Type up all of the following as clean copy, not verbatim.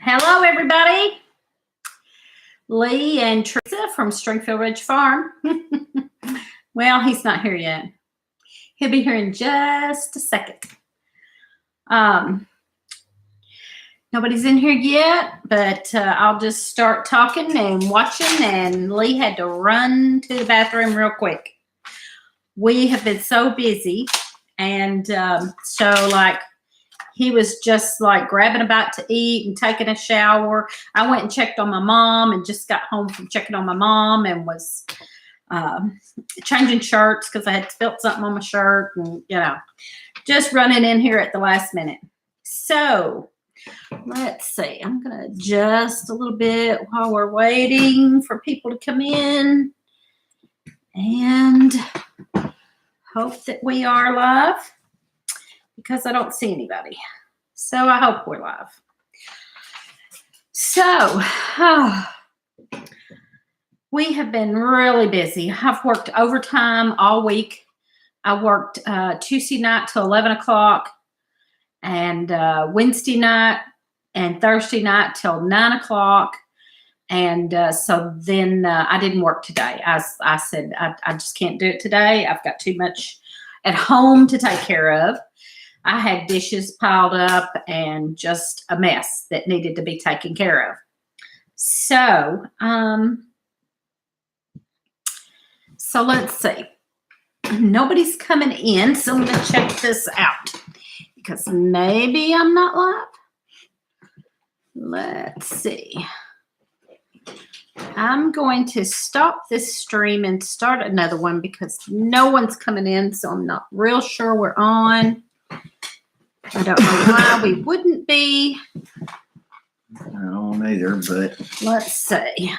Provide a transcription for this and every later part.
Hello, everybody. Lee and Teresa from Stringfield Ridge Farm. Well, he's not here yet. He'll be here in just a second. Nobody's in here yet, but I'll just start talking and watching, and Lee had to run to the bathroom real quick. We have been so busy, and he was just like grabbing a bite to eat and taking a shower. I went and checked on my mom and just got home from checking on my mom and was changing shirts because I had spilled something on my shirt and, just running in here at the last minute. So let's see. I'm going to adjust a little bit while we're waiting for people to come in and hope that we are live, because I don't see anybody. So I hope we're live. So we have been really busy. I've worked overtime all week. I worked Tuesday night till 11 o'clock and Wednesday night and Thursday night till 9 o'clock. And so then I didn't work today. I said, I just can't do it today. I've got too much at home to take care of. I had dishes piled up and just a mess that needed to be taken care of. So, so let's see. Nobody's coming in, so I'm going to check this out because maybe I'm not live. Let's see. I'm going to stop this stream and start another one because no one's coming in, so I'm not real sure we're on. I don't know why we wouldn't be. I don't either, but let's see.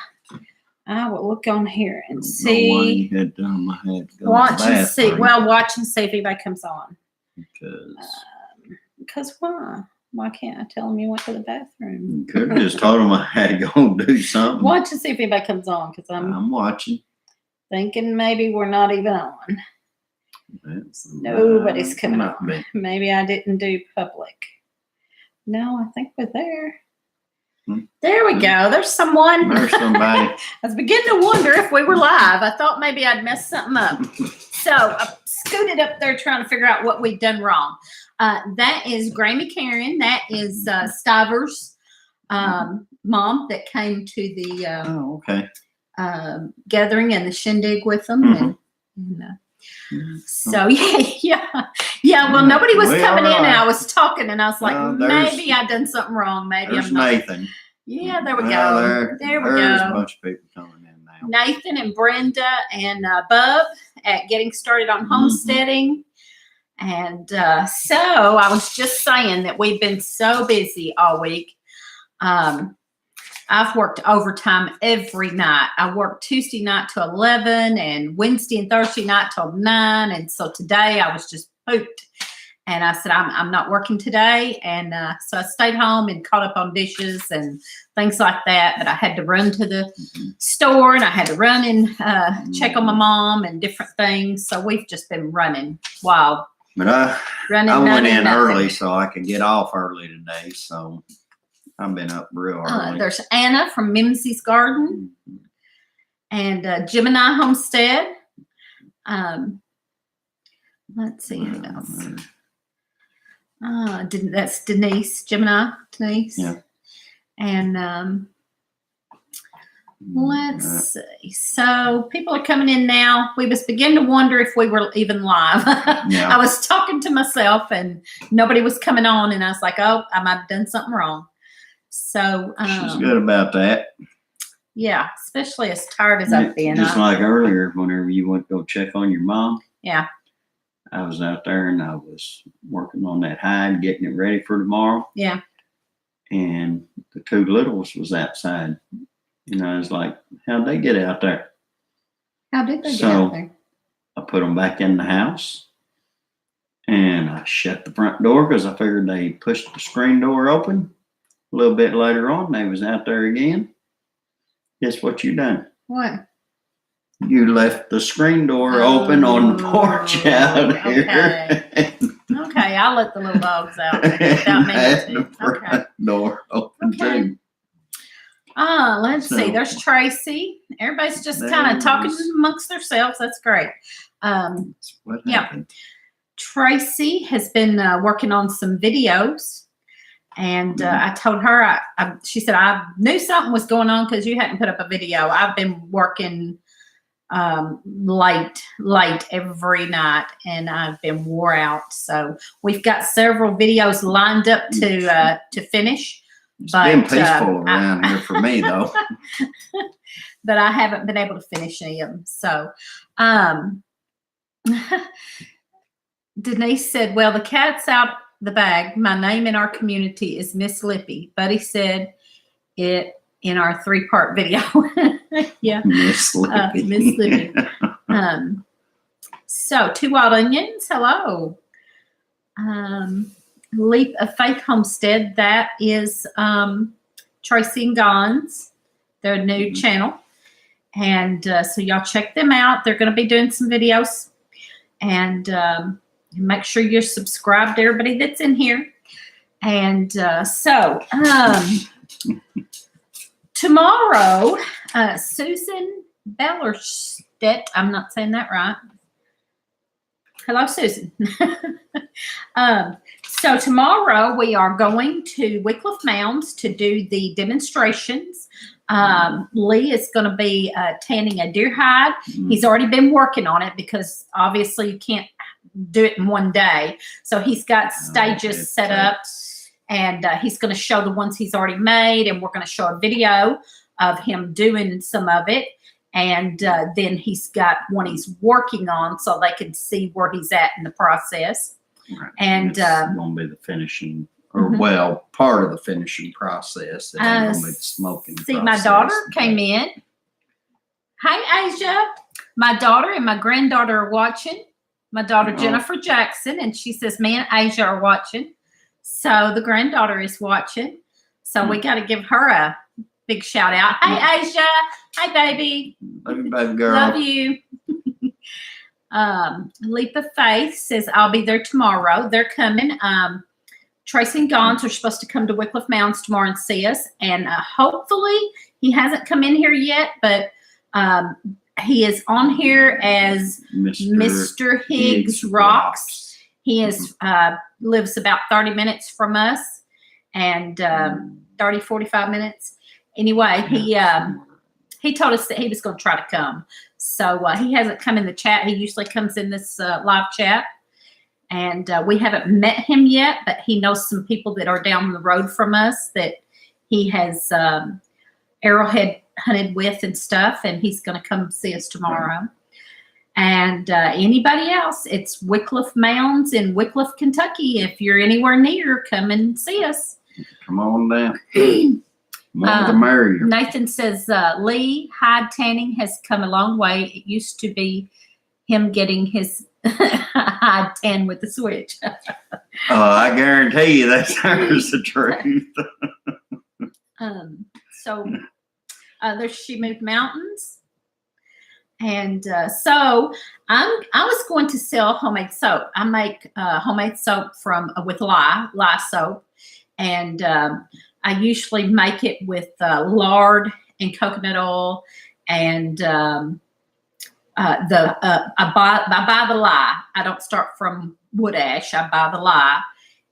I will look on here and see. Watch and see. Well, watch and see if anybody comes on. Because why? Why can't I tell them you went to the bathroom? You could have just told them I had to go do something. Watch and see if anybody comes on, because I'm watching. Thinking maybe we're not even on. Nobody's coming on. Maybe I didn't do public. No, I think we're there. There we go. There's someone. There's somebody. I was beginning to wonder if we were live. I thought maybe I'd messed something up. So I scooted up there trying to figure out what we'd done wrong. That is Grammy Karen. That is Stiver's mom that came to the gathering and the shindig with them. Mm-hmm. So yeah. Well, nobody was coming in, and I was talking, and I was like, maybe I done something wrong. Maybe I'm not. Nathan. Yeah, there we go. There we go. There's a bunch of people coming in now. Nathan and Brenda and Bub at Getting Started on Homesteading. And so I was just saying that we've been so busy all week. I've worked overtime every night. I worked Tuesday night till 11 and Wednesday and Thursday night till 9. And so today I was just pooped. And I said, I'm not working today. And so I stayed home and caught up on dishes and things like that. But I had to run to the store, and I had to run and check on my mom and different things. So we've just been running wild. But I went in early so I could get off early today. So I've been up real early. There's Anna from Mimsy's Garden and Gemini Homestead. Let's see who else. That's Denise, Denise. Yeah. And let's see. So people are coming in now. We was beginning to wonder if we were even live. Yeah. I was talking to myself and nobody was coming on, and I was like, oh, I might have done something wrong. So she's good about that. Yeah, especially as tired as I've been. Just like earlier, whenever you went to go check on your mom. Yeah. I was out there and I was working on that hide, getting it ready for tomorrow. Yeah. And the two littles was outside. I was like, how'd they get out there? How did they get out there? I put them back in the house and I shut the front door because I figured they pushed the screen door open. A little bit later on, they was out there again. Guess what you done? What? You left the screen door open on the porch out here. Okay. Okay, I'll let the little dogs out without me. The front door open. Okay. too. Let's see. So- There's Tracy. Everybody's just kind of There's- talking amongst themselves. That's great. That's what Yeah. happened. Tracy has been working on some videos, and I told her, she said, I knew something was going on because you hadn't put up a video. I've been working late every night, and I've been wore out. So we've got several videos lined up to finish. It's But, been peaceful around here for me, though. But I haven't been able to finish any of them. So, Denise said, well, the cat's out the bag. My name in our community is Miss Lippy. Buddy said it in our 3-part video. Yeah. Miss Lippy. Miss Lippy. So, Two Wild Onions, hello. Leap of Faith Homestead, that is Tracy and Gons, their new channel. And so y'all check them out. They're going to be doing some videos. And make sure you're subscribed to everybody that's in here. And tomorrow, Susan Bellerstedt, I'm not saying that right. Hello, Susan. So tomorrow we are going to Wycliffe Mounds to do the demonstrations. Lee is going to be tanning a deer hide. He's already been working on it because obviously you can't do it in one day. So he's got stages set up, and he's going to show the ones he's already made, and we're going to show a video of him doing some of it. And then he's got one he's working on so they can see where he's at in the process. Right. And it's going to be the finishing, or well, part of the finishing process. It's going to be the smoking see, process. my daughter came in. Hi, Asia. My daughter and my granddaughter are watching. My daughter, Jennifer Jackson, and she says, me and Asia are watching. So the granddaughter is watching. So we got to give her a big shout out. Hi, Asia. Hi, baby. Love you, baby girl. Love you. Leap of Faith says, I'll be there tomorrow. They're coming. Tracy and Gons are supposed to come to Wycliffe Mounds tomorrow and see us. And hopefully, he hasn't come in here yet, but he is on here as Mr. Higgs Rocks. He is lives about 30 minutes from us, and 30, 45 minutes. Anyway, he told us that he was going to try to come. So he hasn't come in the chat. He usually comes in this live chat. And we haven't met him yet, but he knows some people that are down the road from us that he has arrowhead hunted with and stuff. And he's going to come see us tomorrow. And anybody else, it's Wycliffe Mounds in Wycliffe, Kentucky. If you're anywhere near, come and see us. Come on down. More the merrier. Nathan says, Lee, hide tanning has come a long way. It used to be him getting his hide tan with the switch. I guarantee you that's the truth. So there's She Moved Mountains. And so I was going to sell homemade soap. I make homemade soap with lye soap. And I usually make it with lard and coconut oil, and I buy the lye. I don't start from wood ash. I buy the lye.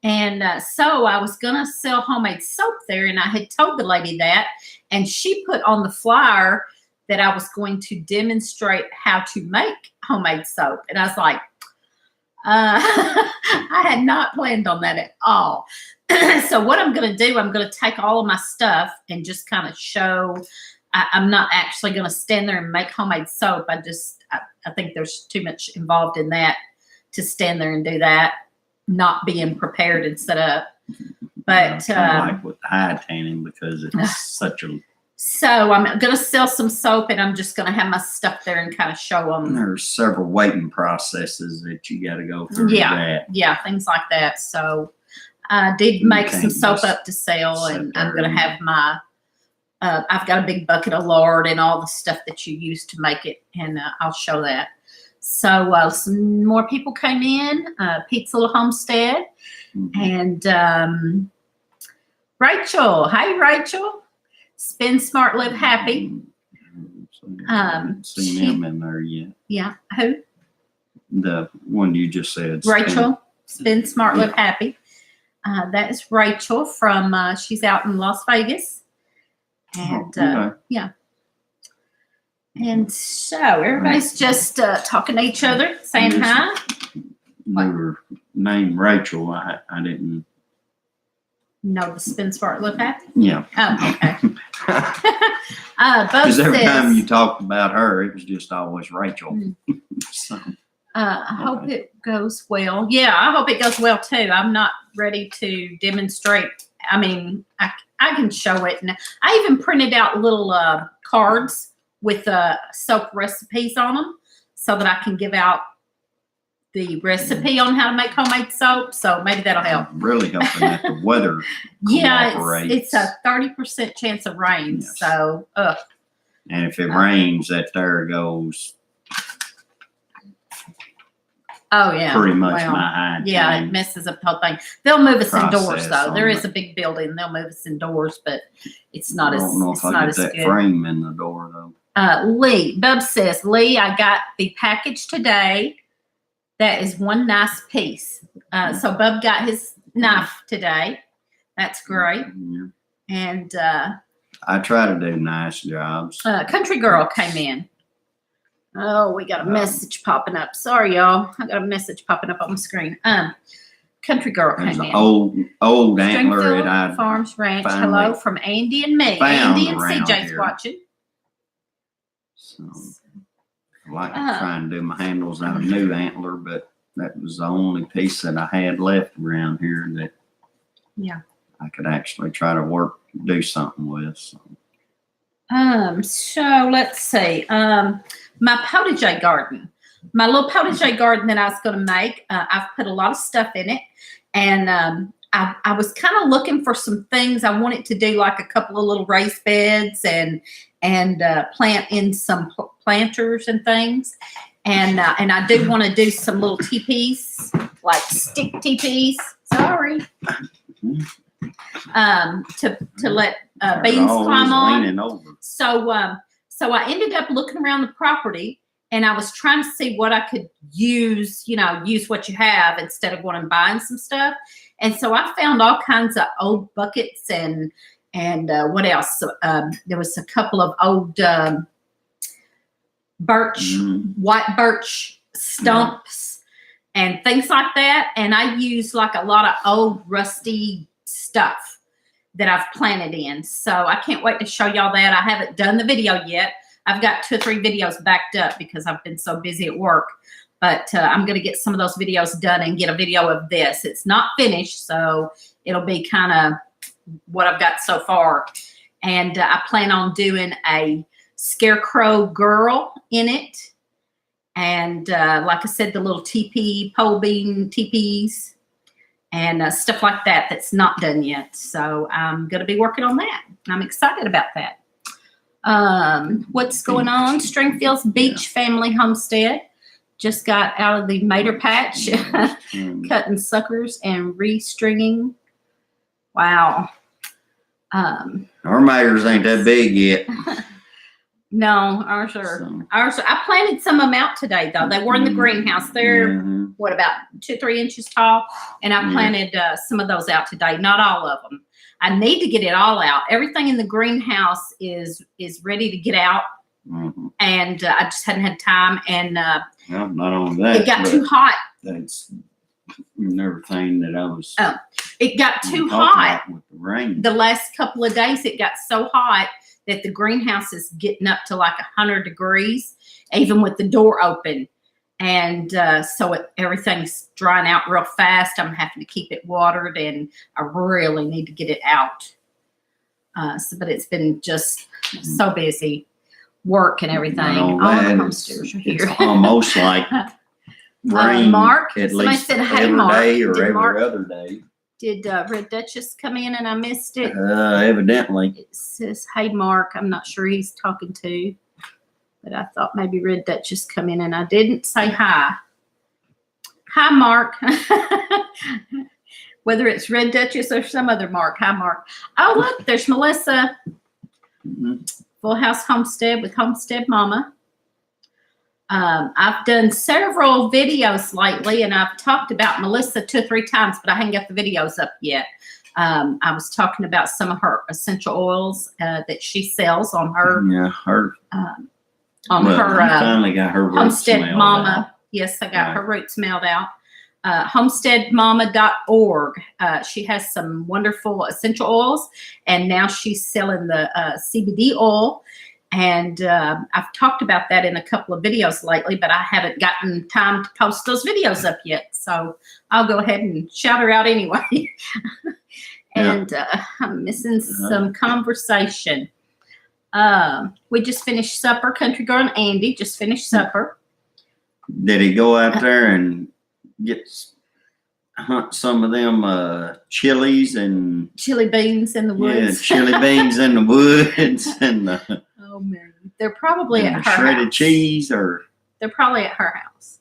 And so I was going to sell homemade soap there, and I had told the lady that, and she put on the flyer that I was going to demonstrate how to make homemade soap. And I was like, I had not planned on that at all. So what I'm going to do, I'm going to take all of my stuff and just kind of show. I'm not actually going to stand there and make homemade soap. I think there's too much involved in that to stand there and do that, not being prepared and set up. But like with hide tanning, because it's such a. So I'm going to sell some soap, and I'm just going to have my stuff there and kind of show them. There's several waiting processes that you got to go through. Yeah, things like that. So I did make some soap up to sell, and I'm going to have my. I've got a big bucket of lard and all the stuff that you use to make it, and I'll show that. So some more people came in. Pete's Little Homestead, and Rachel. Hey, Rachel. Spend smart, live happy. Haven't seen him in there yet. Yeah. Who? The one you just said. Rachel. Spend smart, live happy. That is Rachel from, she's out in Las Vegas. And okay. yeah. And so everybody's just talking to each other, saying hi. Knew her name Rachel. I didn't know the spin smart, live happy. Yeah. Oh, okay. Because every time you talked about her, it was just always Rachel. So, I hope it goes well. Yeah, I hope it goes well too. I'm not ready to demonstrate. I mean, I can show it. And I even printed out little cards with soap recipes on them so that I can give out the recipe on how to make homemade soap. So maybe that'll help. Really helping that the weather it's a 30% chance of rain. Yes. So, and if it rains, that there goes. Oh yeah, pretty much my eye. Yeah, it messes up the whole thing. They'll move us indoors though. There is it. a big building. They'll move us indoors, but it's not as. I don't know if I get that good. frame in the door though. Lee, Bub says, Lee, I got the package today. That is one nice piece. So Bub got his knife today. That's great. Yeah. And I try to do nice jobs. Country Girl came in. Oh, we got a message popping up. Sorry, y'all. I got a message popping up on the screen. Country Girl came in. Old antler Stringfield at Farms Ranch. Hello from Andy and me. Andy and CJ's watching. So I like to try and do my handles out of new antler, but that was the only piece that I had left around here that I could actually try to do something with. So let's see. My potager garden. My little potager garden that I was going to make, I've put a lot of stuff in it. And I was kind of looking for some things. I wanted to do like a couple of little raised beds and plant in some planters and things. And I do want to do some little teepees, like stick teepees. Sorry. To let beans climb on. So I ended up looking around the property and I was trying to see what I could use what you have instead of going and buying some stuff. And so I found all kinds of old buckets and what else? There was a couple of old white birch stumps and things like that. And I used like a lot of old rusty stuff that I've planted in. So I can't wait to show y'all that. I haven't done the video yet. I've got 2 or 3 videos backed up because I've been so busy at work. But I'm going to get some of those videos done and get a video of this. It's not finished, so it'll be kind of what I've got so far. And I plan on doing a scarecrow girl in it. And like I said, the little teepee, pole bean teepees. And stuff like that that's not done yet. So I'm going to be working on that. I'm excited about that. What's going on? Stringfield's Beach Family Homestead just got out of the mater patch, cutting suckers and restringing. Wow. Our maters ain't that big yet. No, ours are. I planted some of them out today, though. They were in the greenhouse. They're, what, about 2-3 inches tall? And I planted some of those out today. Not all of them. I need to get it all out. Everything in the greenhouse is ready to get out. And I just hadn't had time. And not only that, it got too hot. That's everything that I was. Oh, it got too hot with the rain. The last couple of days, it got so hot that the greenhouse is getting up to like 100 degrees, even with the door open. And so everything's drying out real fast. I'm having to keep it watered, and I really need to get it out. But it's been just so busy, work and everything. All the homesteaders are here. It's almost like rain Mark, at somebody least said, hey, every Mark. day or every other day. Did Red Duchess come in and I missed it? Evidently. It says, hey, Mark. I'm not sure he's talking to, but I thought maybe Red Duchess come in and I didn't say hi. Hi, Mark. whether it's Red Duchess or some other Mark. Hi, Mark. Oh, look, there's Melissa. Full House Homestead with Homestead Mama. I've done several videos lately, and I've talked about Melissa 2 or 3 times, but I haven't got the videos up yet. I was talking about some of her essential oils that she sells on her. Finally got her Homestead Mama. Out. Yes, I got her roots mailed out. Homesteadmama.org. She has some wonderful essential oils, and now she's selling the CBD oil. And I've talked about that in a couple of videos lately, but I haven't gotten time to post those videos up yet. So I'll go ahead and shout her out anyway. And I'm missing some conversation. We just finished supper. Country Girl and Andy just finished supper. Did he go out there and hunt some of them chilies and chili beans in the woods? Yeah, chili beans in the woods and the oh man, they're probably at her shredded house. Cheese, or they're probably at her house.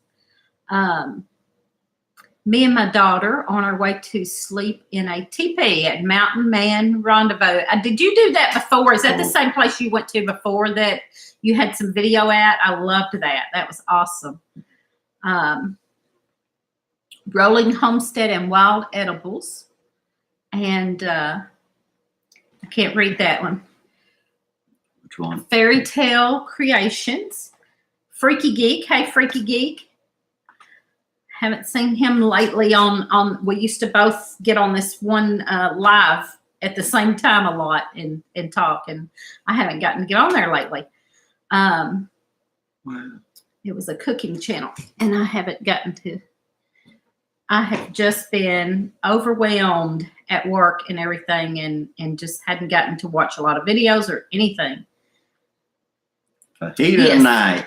Me and my daughter on our way to sleep in a teepee at Mountain Man Rendezvous. Did you do that before? Is that the same place you went to before that you had some video at? I loved that. That was awesome. Rolling Homestead and Wild Edibles. And I can't read that one. Which one? Fairy Tale Creations. Freaky Geek. Hey, Freaky Geek. Haven't seen him lately on we used to both get on this one live at the same time a lot and talk, and I haven't gotten to get on there lately. Wow. It was a cooking channel, and I haven't gotten to. I have just been overwhelmed at work and everything, and just hadn't gotten to watch a lot of videos or anything. Fajita night.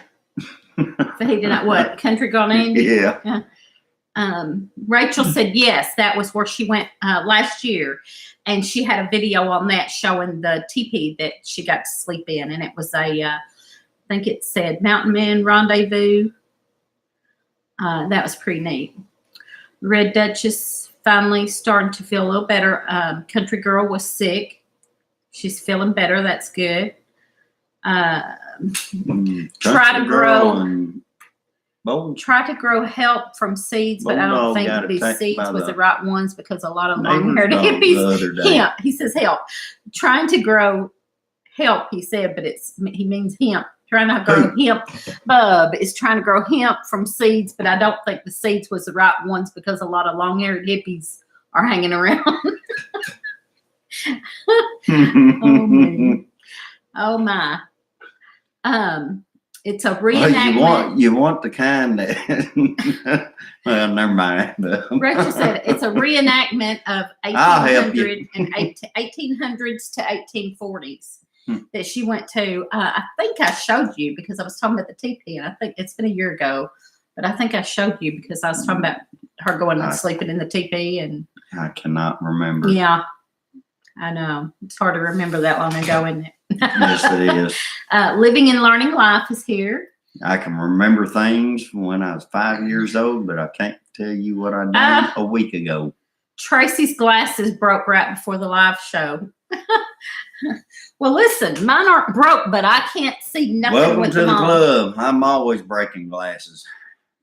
Fajita night. What? Country Girl and Andy? Yeah. Rachel said yes, that was where she went last year, and she had a video on that showing the teepee that she got to sleep in, and it was I think it said Mountain Men Rendezvous. That was pretty neat. Red Duchess finally starting to feel a little better. Country Girl was sick. She's feeling better. That's good. Try to grow help from seeds, but I don't think these seeds was the right ones because a lot of long-haired hippies. He says help. Trying to grow help, he said, but he means hemp. Trying to grow hemp. Bub is trying to grow hemp from seeds, but I don't think the seeds was the right ones because a lot of long-haired hippies are hanging around. Oh man. Oh my. It's a reenactment. Well, you want the kind that well, never mind. Rachel said it's a reenactment of 1800 and 1800s to 1840s that she went to. I think I showed you because I was talking about the teepee, and I think it's been a year ago, but I think I showed you because I was talking about her going and sleeping in the teepee, and I cannot remember. Yeah, I know. It's hard to remember that long ago, isn't it? Yes, it is. Living and Learning Life is here. I can remember things from when I was 5 years old, but I can't tell you what I did a week ago. Tracy's glasses broke right before the live show. Well, listen, mine aren't broke, but I can't see nothing. Welcome with to the them club. I'm always breaking glasses.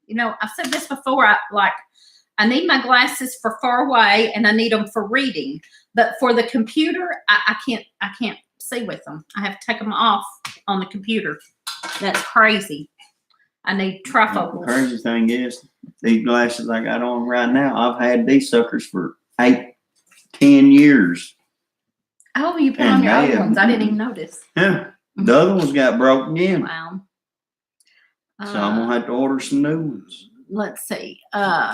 You know, I've said this before. I need my glasses for far away, and I need them for reading. But for the computer, I can't see with them. I have to take them off on the computer. That's crazy. I need trifocals. The crazy thing is, these glasses I got on right now, I've had these suckers for 8-10 years. Oh, you put on your old ones. I didn't even notice. Yeah. The other ones got broken in. Wow. So I'm going to have to order some new ones. Let's see.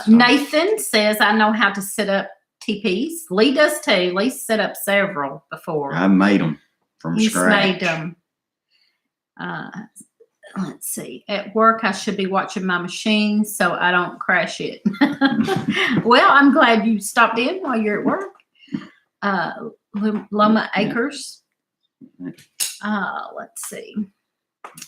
Nathan says, I know how to set up teepees. Lee does too. Lee set up several before. I made them from scratch. He's made them. Let's see. At work, I should be watching my machine so I don't crash it. Well, I'm glad you stopped in while you're at work. Loma Acres. Let's see.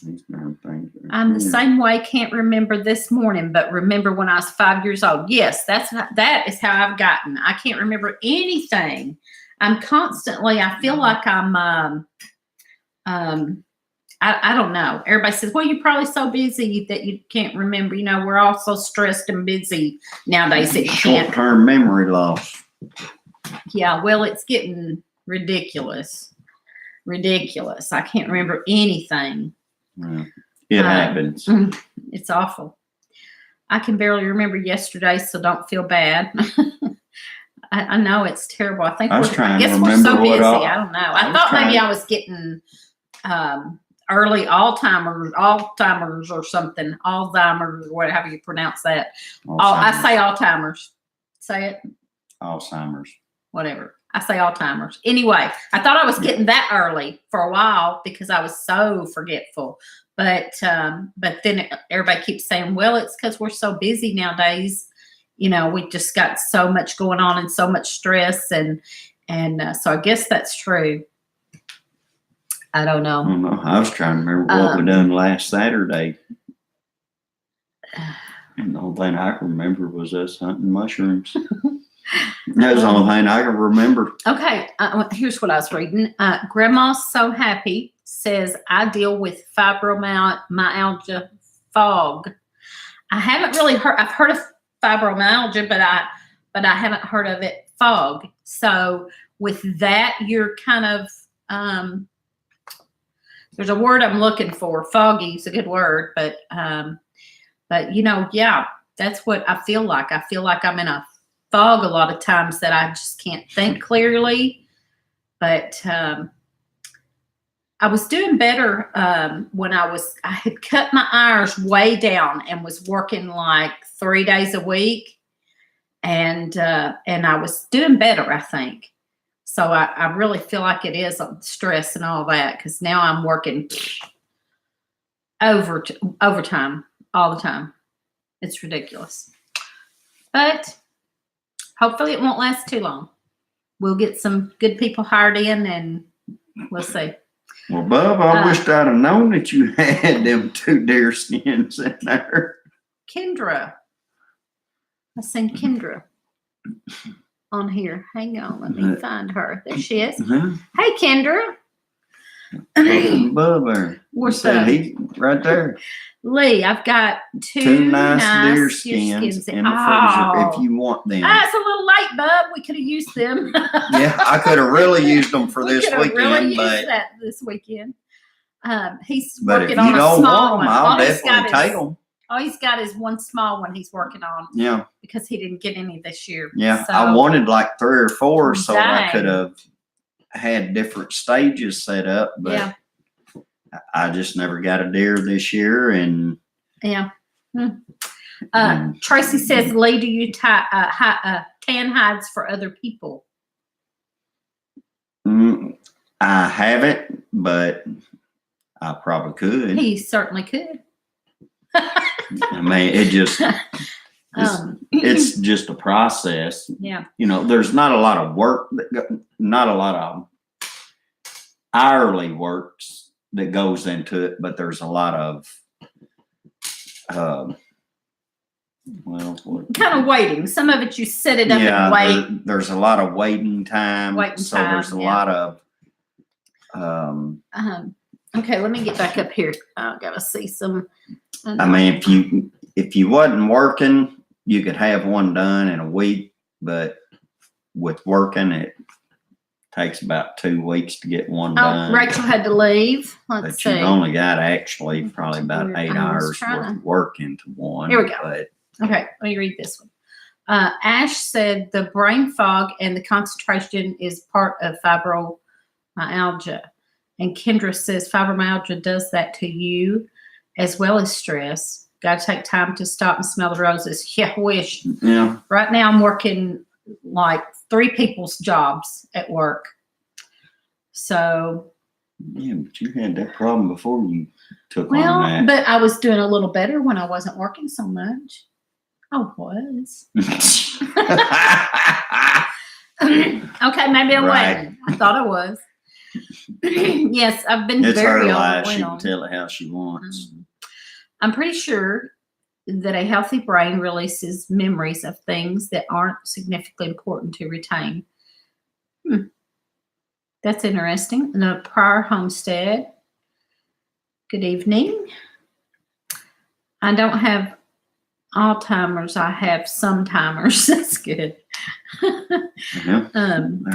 These darn things are I'm the here. same way. Can't remember this morning, but remember when I was 5 years old. Yes, that is how I've gotten. I can't remember anything. I'm constantly. I feel like I'm. I don't know. Everybody says, "Well, you're probably so busy that you can't remember." You know, we're all so stressed and busy nowadays that you can't. Short-term memory loss. Yeah, well, it's getting ridiculous. Ridiculous. I can't remember anything. Yeah. It happens. It's awful. I can barely remember yesterday, so don't feel bad. I know it's terrible. I think I was trying to we're remember so busy. what I don't know. I thought maybe I was getting early Alzheimer's or something. Alzheimer's, whatever you pronounce that. I say Alzheimer's. Say it. Alzheimer's. Whatever. I say Alzheimer's. Anyway, I thought I was getting that early for a while because I was so forgetful. But then everybody keeps saying, well, it's because we're so busy nowadays. You know, we just got so much going on and so much stress. And so I guess that's true. I don't know. I don't know. I was trying to remember what we done last Saturday. And the only thing I can remember was us hunting mushrooms. That was the only thing I can remember. Okay, here's what I was reading. Grandma's so happy says I deal with fibromyalgia fog. I haven't really heard. I've heard of fibromyalgia, but I haven't heard of it fog. So with that, you're kind of there's a word I'm looking for. Foggy is a good word, but you know, yeah, that's what I feel like. I feel like I'm in a fog a lot of times that I just can't think clearly. But I was doing better when I had cut my hours way down and was working like 3 days a week, and I was doing better, I think. So I really feel like it is stress and all that, because now I'm working overtime all the time. It's ridiculous. But hopefully it won't last too long. We'll get some good people hired in, and we'll see. Well, Bub, I wished I'd have known that you had them 2 deer skins in there. Kendra. I seen Kendra on here. Hang on, let me find her. There she is. Hey, Kendra. Bubba. What's up? He right there. Lee, I've got two nice deer skins in the freezer if you want them. It's a little late, Bub. We could have used them. Yeah, I could have really used them for this weekend. Really but used that this weekend. He's but working if you on a don't small want them, one. I'll definitely take them. All he's got is one small one he's working on. Yeah. Because he didn't get any this year. Yeah, so, I wanted like 3 or 4 so I could dang. have had different stages set up, but Yeah. I just never got a deer this year. And yeah. Tracy says, Lee, do you tan hides for other people? I haven't, but I probably could. He certainly could. I mean, it's just a process. Yeah. You know, there's not a lot of work, not a lot of hourly works that goes into it, but there's a lot of, kind of waiting. Some of it you set it up and wait. There's a lot of waiting time. There's a lot of. Okay, let me get back up here. I gotta see some. I mean, if you wasn't working, you could have one done in a week, but with working, it takes about 2 weeks to get one done. Rachel had to leave. But you've only got actually probably about 8 hours worth of work into one. Here we go. Okay, let me read this one. Ash said the brain fog and the concentration is part of fibromyalgia. And Kendra says fibromyalgia does that to you as well as stress. Got to take time to stop and smell the roses. Yeah, I wish. Yeah. Right now I'm working like 3 people's jobs at work. So. Yeah, but you had that problem before you took on that. But I was doing a little better when I wasn't working so much. I was. Okay, maybe I'm waiting. I thought I was. Yes, I've been It's her very life. She can overwhelmed. tell it how she wants. I'm pretty sure that a healthy brain releases memories of things that aren't significantly important to retain. That's interesting. In a prior homestead. Good evening. I don't have Alzheimer's. I have sometimers. That's good. Yeah.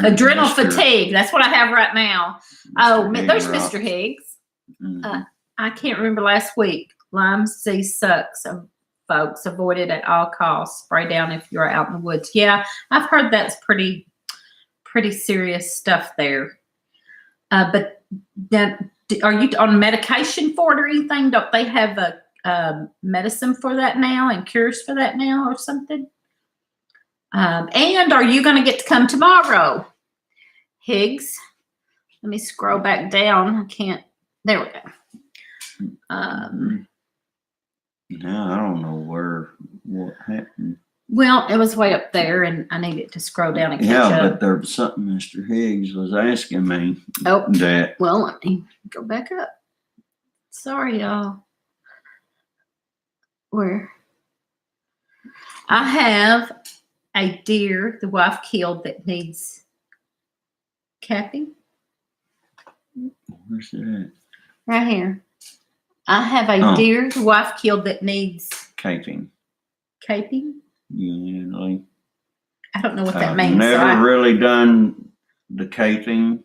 Adrenal Mr. fatigue. That's what I have right now. Oh, there's Mr. Higgs. Higgs. Mhm. I can't remember last week. Lyme disease sucks. Folks, avoid it at all costs. Spray down if you're out in the woods. Yeah, I've heard that's pretty serious stuff there. But then, are you on medication for it or anything? Don't they have a medicine for that now and cures for that now or something? And are you going to get to come tomorrow, Higgs? Let me scroll back down. I can't. There we go. No, I don't know what happened. Well, it was way up there, and I needed to scroll down and catch Yeah, up. but there was something Mr. Higgs was asking me. Oh, that. Well, let me go back up. Sorry, y'all. Where? I have a deer the wife killed that needs capping. Where's it at? Right here. I have a deer the wife killed that needs Caping. caping. Usually. I don't know what that I've means. never really done the caping.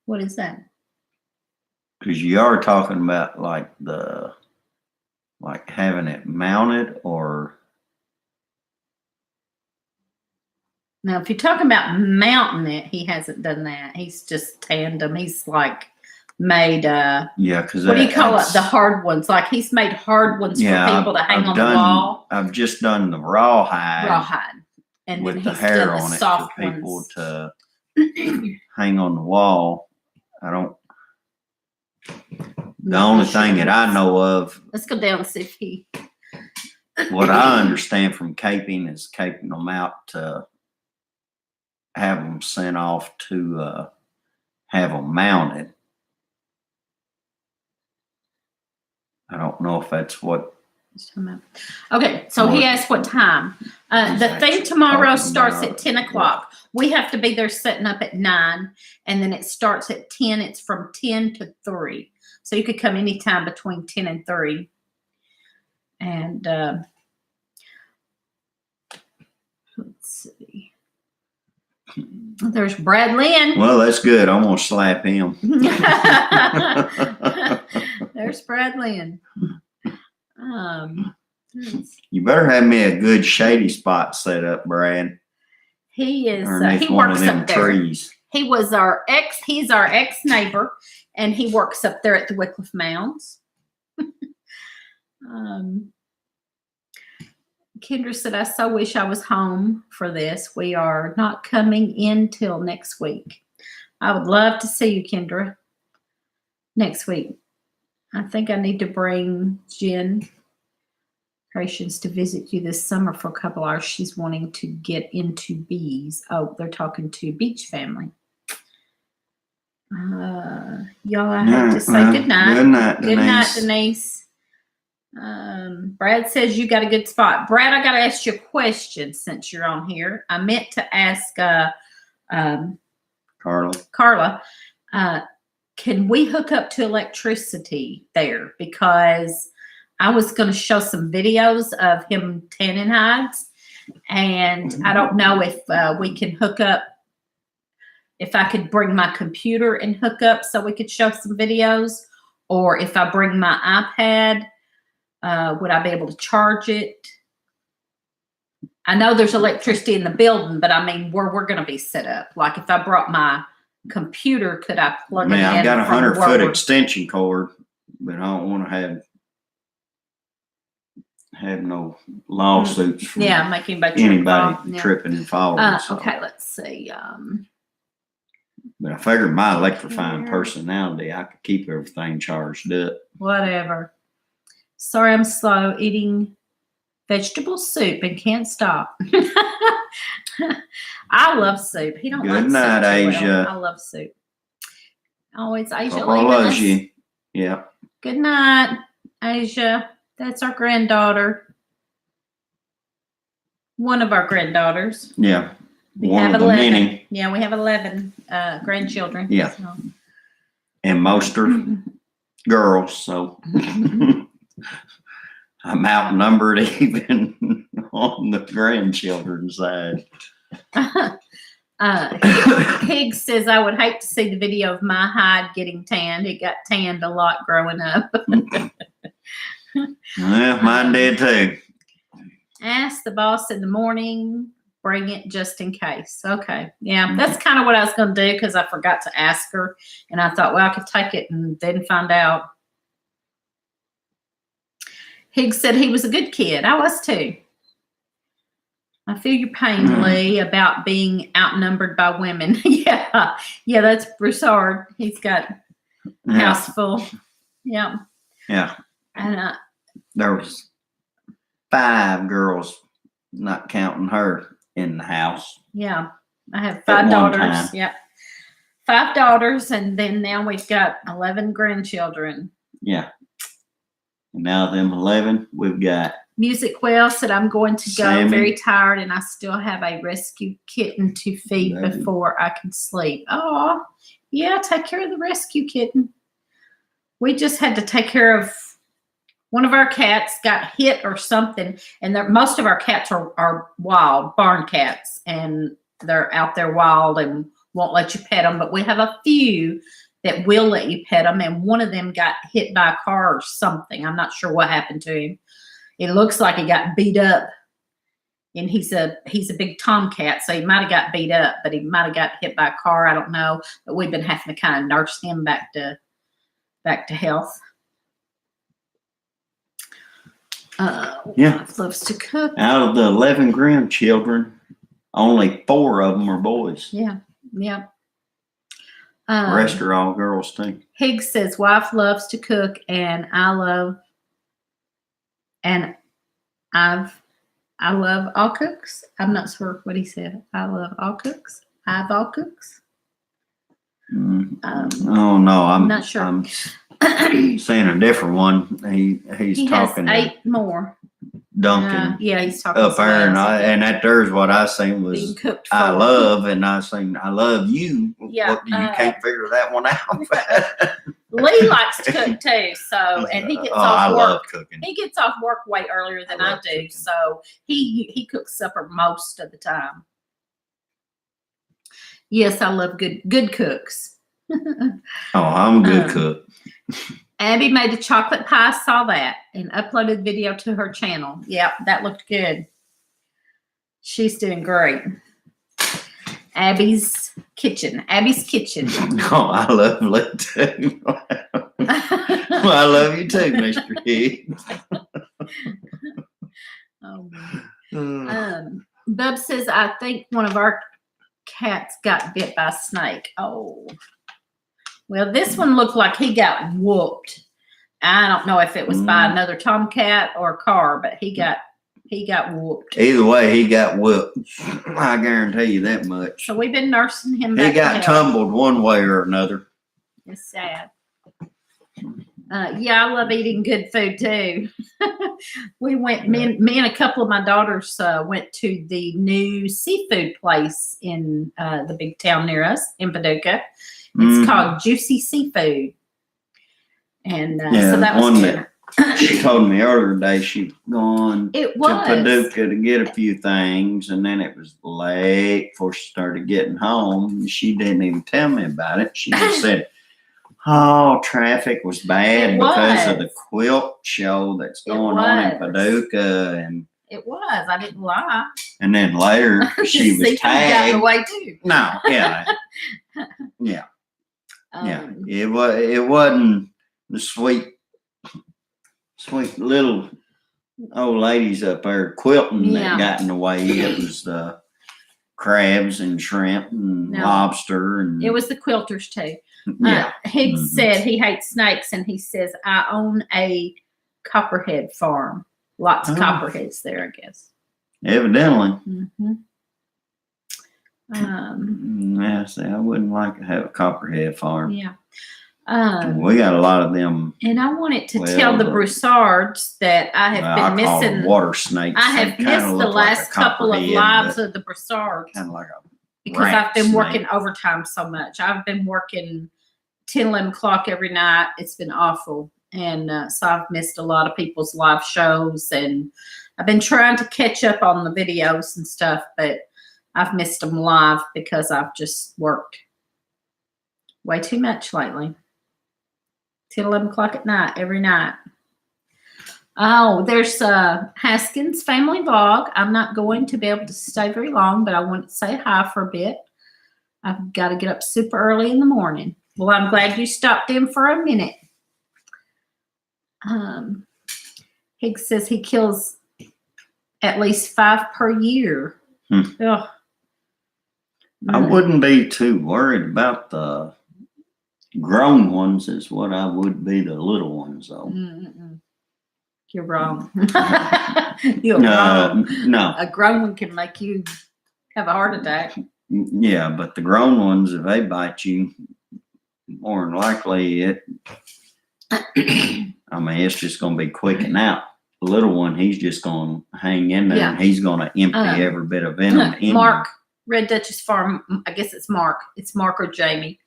What is that? Because you are talking about like having it mounted or. Now, if you're talking about mounting it, he hasn't done that. He's just tandem. He's like made yeah, because what do you call it? The hard ones. Like he's made hard ones for people to hang on the wall. I've just done the rawhide. And with then the he's hair done the on it soft for people ones. to hang on the wall. I don't. The only thing that I know of. Let's go down and see if he. What I understand from caping is caping them out to have them sent off to have them mounted. I don't know if that's what. Okay, so he asked what time. The thing tomorrow starts at 10 o'clock. We have to be there setting up at 9, and then it starts at 10. It's from 10 to 3. So you could come anytime between 10 and 3. And let's see. There's Brad Lynn. Well, that's good. I'm going to slap him. There's Brad Lynn. You better have me a good shady spot set up, Brad. He is. He works up there. Trees. He's our ex neighbor, and he works up there at the Wycliffe Mounds. Kendra said, I so wish I was home for this. We are not coming in till next week. I would love to see you, Kendra, next week. I think I need to bring Jen Patience to visit you this summer for a couple hours. She's wanting to get into bees. Oh, they're talking to Beach Family. Y'all, I have to say good night. Good night, Denise. Good night, Denise. Brad says you got a good spot. Brad, I got to ask you a question since you're on here. I meant to ask Carla. Can we hook up to electricity there? Because I was going to show some videos of him tanning hides, and I don't know if we can hook up. If I could bring my computer and hook up so we could show some videos, or if I bring my iPad, would I be able to charge it? I know there's electricity in the building, but I mean, where we're going to be set up. Like if I brought my computer, could I plug it in? I've got a 100-foot extension cord, but I don't want to have no lawsuits from make anybody tripping and falling. Okay, let's see. But I figured my electrifying personality, I could keep everything charged up. Whatever. Sorry, I'm slow eating vegetable soup and can't stop. I love soup. He don't like soup. Good night, Asia. I love soup. Oh, it's Asia Papa leaving loves us. you. Yeah. Good night, Asia. That's our granddaughter. One of our granddaughters. Yeah. We One have of the 11. many. Yeah, we have 11 grandchildren. Yeah. So. And most are girls, so I'm outnumbered even on the grandchildren's side. Higgs says, I would hate to see the video of my hide getting tanned. It got tanned a lot growing up. Yeah, mine did too. Ask the boss in the morning. Bring it just in case. Okay. Yeah, that's kind of what I was going to do because I forgot to ask her. And I thought, well, I could take it and then find out. Higgs said he was a good kid. I was too. I feel your pain, Lee, about being outnumbered by women. Yeah, that's Broussard. He's got a house full. Yeah. Yeah. And there was 5 girls, not counting her, in the house. Yeah. I have 5 daughters. Time. Yep. 5 daughters, and then now we've got 11 grandchildren. Yeah. And now them 11, we've got Music Well said, I'm going to go, Sammy. very tired, and I still have a rescue kitten to feed before I can sleep. Oh, yeah, take care of the rescue kitten. We just had to take care of one of our cats got hit or something, and most of our cats are wild, barn cats, and they're out there wild and won't let you pet them, but we have a few that will let you pet them, and one of them got hit by a car or something. I'm not sure what happened to him. It looks like he got beat up, and he's a big tomcat, so he might have got beat up, but he might have got hit by a car. I don't know, but we've been having to kind of nurse him back to health. Yeah, loves to cook. Out of the 11 grandchildren, only 4 of them are boys. Yeah. The rest are all girls too. Higgs says, wife loves to cook, and I love all cooks. I'm not sure what he said. I love all cooks. I've all cooks. Oh no, I'm not sure. I'm saying a different one. He's talking has 8 more. Duncan. Yeah, he's talking up there, and that there's what I seen was I love, and I seen I love you. Yeah, you can't figure that one out. Lee likes to cook too, so and he gets off I work. love cooking. He gets off work way earlier than I do, cooking. So he cooks supper most of the time. Yes, I love good cooks. I'm a good cook. Abby made a chocolate pie, saw that, and uploaded the video to her channel. Yep, that looked good. She's doing great. Abby's kitchen. Oh, I love Lee too. Well, I love you too, Mr. Higgs. Oh, man. Bub says, I think one of our cats got bit by a snake. Oh. Well, this one looked like he got whooped. I don't know if it was by another tomcat or a car, but he got whooped. Either way, he got whooped. I guarantee you that much. So we've been nursing him back. He got tumbled one way or another. It's sad. Yeah, I love eating good food too. We went, me and a couple of my daughters went to the new seafood place in the big town near us in Paducah. It's called Juicy Seafood. And so that was good. She told me earlier today she'd gone to Paducah to get a few things, and then it was late before she started getting home. She didn't even tell me about it. She just said, traffic was bad because of the quilt show that's going on in Paducah. And it was. I didn't lie. And then later she was tagged. Got in the way too. No, yeah. Yeah. Yeah. It wasn't the sweet little old ladies up there quilting that got in the way. It was the crabs and shrimp and lobster. And it was the quilters too. Yeah. Higgs said he hates snakes, and he says, I own a copperhead farm. Lots of copperheads there, I guess. Evidently. Yeah, see, I wouldn't like to have a copperhead farm. Yeah. We got a lot of them. And I wanted to tell the Broussards that I have been missing water snakes. I have missed the last couple of lives of the Broussards. Kind of like a because I've been working overtime so much. I've been working 10, 11 o'clock every night. It's been awful. And so I've missed a lot of people's live shows. And I've been trying to catch up on the videos and stuff, but I've missed them live because I've just worked way too much lately. 10, 11 o'clock at night, every night. Oh, there's Haskins Family Vlog. I'm not going to be able to stay very long, but I want to say hi for a bit. I've got to get up super early in the morning. Well, I'm glad you stopped in for a minute. Higgs says he kills at least 5 per year. Ugh. I wouldn't be too worried about the grown ones is what I would be the little ones, though. You're wrong. You're wrong. No. A grown one can make you have a heart attack. Yeah, but the grown ones, if they bite you, more than likely I mean, it's just going to be quick and out. The little one, he's just going to hang in there and he's going to empty every bit of venom in Mark, Red Duchess Farm, I guess it's Mark. It's Mark or Jamie.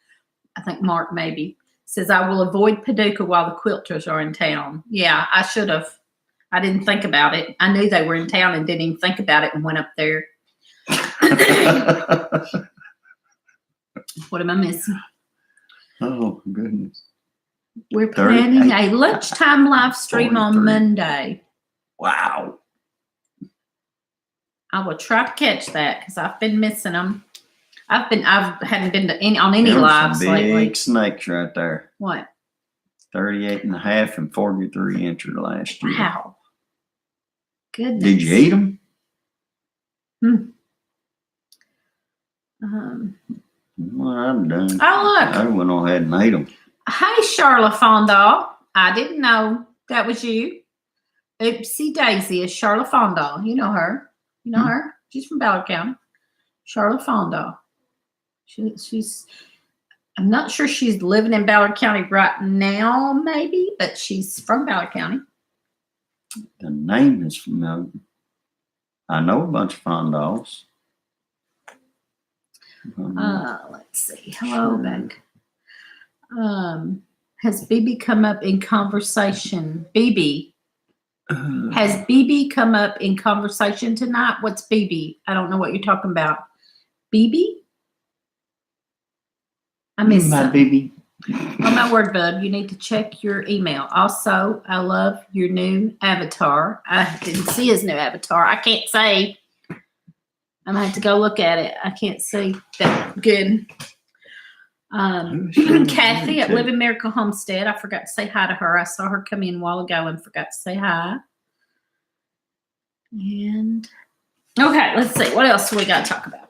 I think Mark maybe. Says, I will avoid Paducah while the quilters are in town. Yeah, I should have. I didn't think about it. I knew they were in town and didn't even think about it and went up there. What am I missing? Oh, goodness. We're planning a lunchtime live stream on Monday. Wow. I will try to catch that because I've been missing them. I hadn't been to any lives lately. Big snakes right there. What? 38 and a half and 43 incher last year. Wow. Goodness. Did you eat them? What I've done. Oh, look. I went ahead and ate them. Hey, Charlotte Fondal. I didn't know that was you. Oopsie Daisy is Charlotte Fondal. You know her. You know her? She's from Ballard County. Charlotte Fondal. She's, I'm not sure she's living in Ballard County right now, maybe, but she's from Ballard County. The name is familiar. I know a bunch of Fondals. Let's see. Hello, Beck. Has BB come up in conversation? BB. Has BB come up in conversation tonight? What's BB? I don't know what you're talking about. BB? I missed my something. baby. Oh, my word, bub. You need to check your email. Also, I love your new avatar. I didn't see his new avatar. I can't say. I'm going to have to go look at it. I can't see that good. Kathy at Living Miracle Homestead. I forgot to say hi to her. I saw her come in a while ago and forgot to say hi. And okay, let's see. What else do we got to talk about?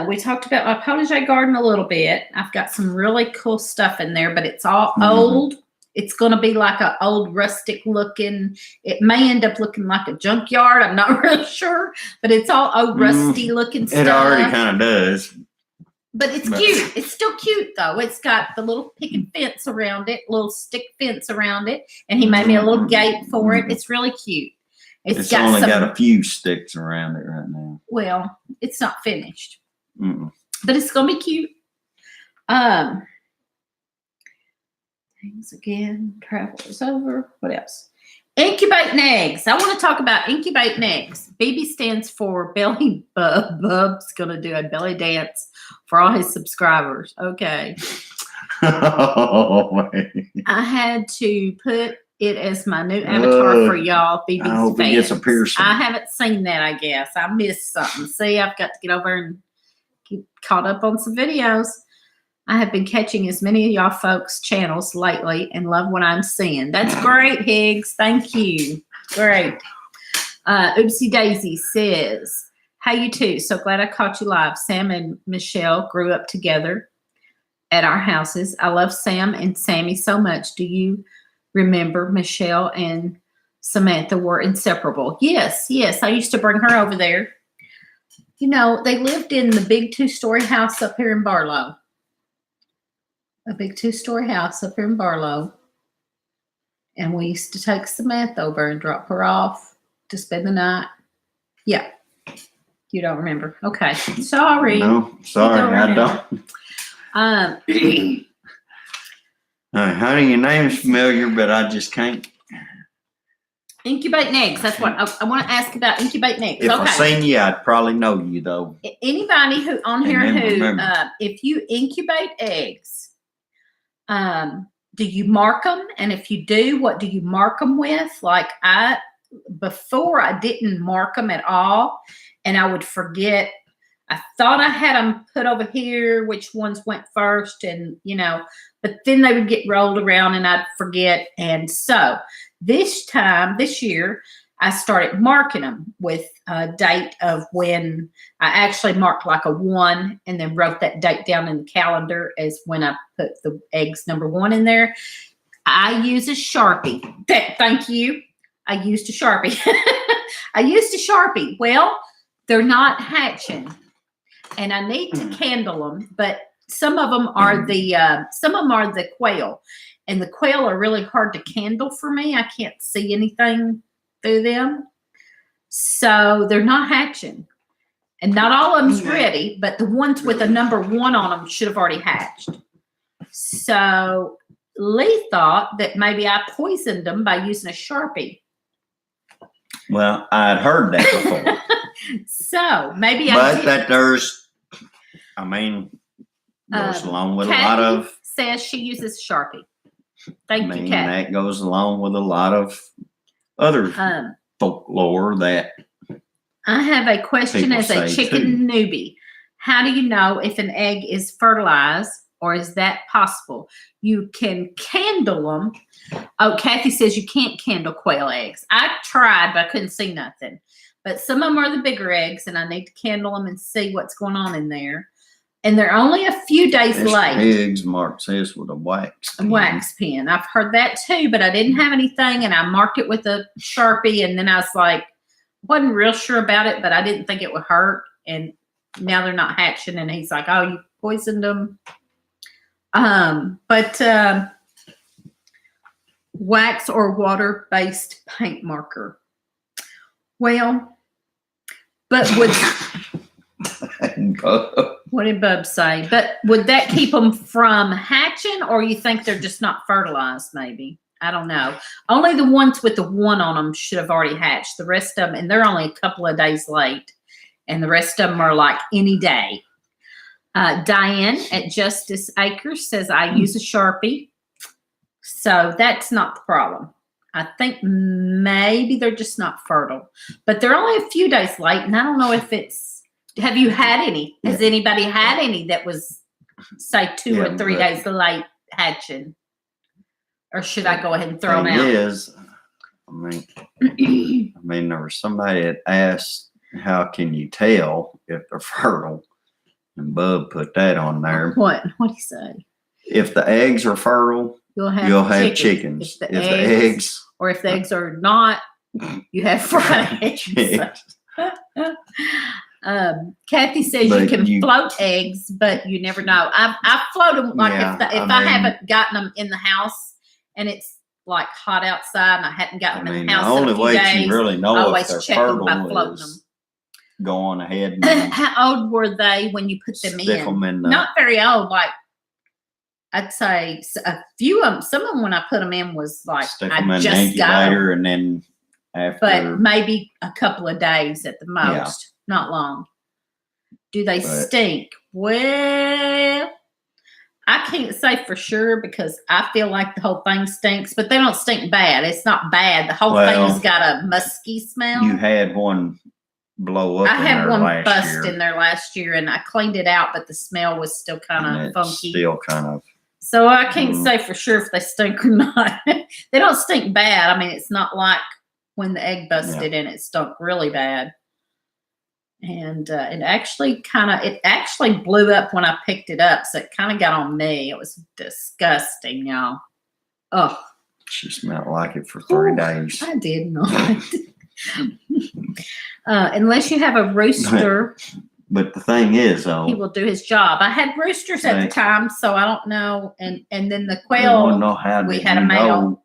We talked about my potager garden a little bit. I've got some really cool stuff in there, but it's all old. It's going to be like an old rustic looking. It may end up looking like a junkyard. I'm not really sure, but it's all old rusty looking stuff. It already kind of does. But it's cute. It's still cute, though. It's got the little picket fence around it, little stick fence around it, and he made me a little gate for it. It's really cute. It's got a few sticks around it right now. Well, it's not finished. But it's going to be cute. Things again. Travel is over. What else? Incubating eggs. I want to talk about incubating eggs. BB stands for Belly Bub. Bub's going to do a belly dance for all his subscribers. Okay. Oh, I had to put it as my new avatar for y'all. BB's I hope fans. he gets a piercing. I haven't seen that, I guess. I missed something. See, I've got to get over and get caught up on some videos. I have been catching as many of y'all folks' channels lately and love what I'm seeing. That's great, Higgs. Thank you. Great. Oopsie Daisy says, hey, you two. So glad I caught you live. Sam and Michelle grew up together at our houses. I love Sam and Sammy so much. Do you remember Michelle and Samantha were inseparable? Yes, yes. I used to bring her over there they lived in the big 2-story house up here in Barlow. A big 2-story house up here in Barlow. And we used to take Samantha over and drop her off to spend the night. Yeah. You don't remember. Okay. Sorry. No, sorry, I remember. don't. Honey, your name's familiar, but I just can't. Incubating eggs. That's what I want to ask about. Incubating eggs. If I seen you, I'd probably know you though. Anybody who on here remember. If you incubate eggs, do you mark them? And if you do, what do you mark them with? Like before I didn't mark them at all, and I would forget. I thought I had them put over here, which ones went first, and but then they would get rolled around and I'd forget. And so this year, I started marking them with a date of when I actually marked like a 1 and then wrote that date down in the calendar as when I put the eggs number 1 in there. I use a Sharpie. Thank you. I used a Sharpie. Well, they're not hatching, and I need to candle them, but some of them are the quail, and the quail are really hard to candle for me. I can't see anything through them, so they're not hatching, and not all of them's ready, but the ones with a number 1 on them should have already hatched. So Lee thought that maybe I poisoned them by using a Sharpie. Well, I'd heard that before. So maybe goes along with Kathy a lot of. Says she uses Sharpie. Thank you, Kathy. That goes along with a lot of other folklore that. I have a question as a chicken newbie. How do you know if an egg is fertilized, or is that possible? You can candle them. Oh, Kathy says you can't candle quail eggs. I tried, but I couldn't see nothing. But some of them are the bigger eggs, and I need to candle them and see what's going on in there. And they're only a few days late. Eggs marked says with a wax pen. Wax pen. I've heard that too, but I didn't have anything, and I marked it with a Sharpie, and then I was like, wasn't real sure about it, but I didn't think it would hurt. And now they're not hatching, and he's like, oh, you poisoned them. Wax or water-based paint marker. Well, but would what did Bub say? But would that keep them from hatching, or you think they're just not fertilized? Maybe, I don't know. Only the ones with the 1 on them should have already hatched. The rest of them, and they're only a couple of days late, and the rest of them are like any day. Diane at Justice Acres says I use a Sharpie, so that's not the problem. I think maybe they're just not fertile, but they're only a few days late, and I don't know if it's. Have you had any? Has anybody had any that was, say, 2 or 3 days late hatching? Or should I go ahead and throw them out? Yes. There was somebody that asked, how can you tell if they're fertile? And Bub put that on there. What? What'd he say? If the eggs are fertile, you'll have chickens. If the eggs are not, you have fried eggs. Kathy says you can float eggs, but you never know. I float them if I haven't gotten them in the house and it's like hot outside and I hadn't gotten them in the house. The only way you really know if they're fertile by floating them. Go on ahead. And how old were they when you put them in? Not very old. Like I'd say a few of them. Some of them when I put them in was like I just got them, and then after, but maybe a couple of days at the most. Not long. Do they stink? Well, I can't say for sure because I feel like the whole thing stinks, but they don't stink bad. It's not bad. The whole thing's got a musky smell. You had one blow up. I had one bust in there last year, and I cleaned it out, but the smell was still kind of funky. Still kind of. So I can't say for sure if they stink or not. They don't stink bad. I mean, it's not like when the egg busted and it stunk really bad. And it actually blew up when I picked it up, so it kind of got on me. It was disgusting, y'all. Oh, she smelled like it for 3 days. I did not. Unless you have a rooster But the thing is, though, he will do his job. I had roosters at the time, so I don't know. And then the I quail, want to know how we did had you a male. know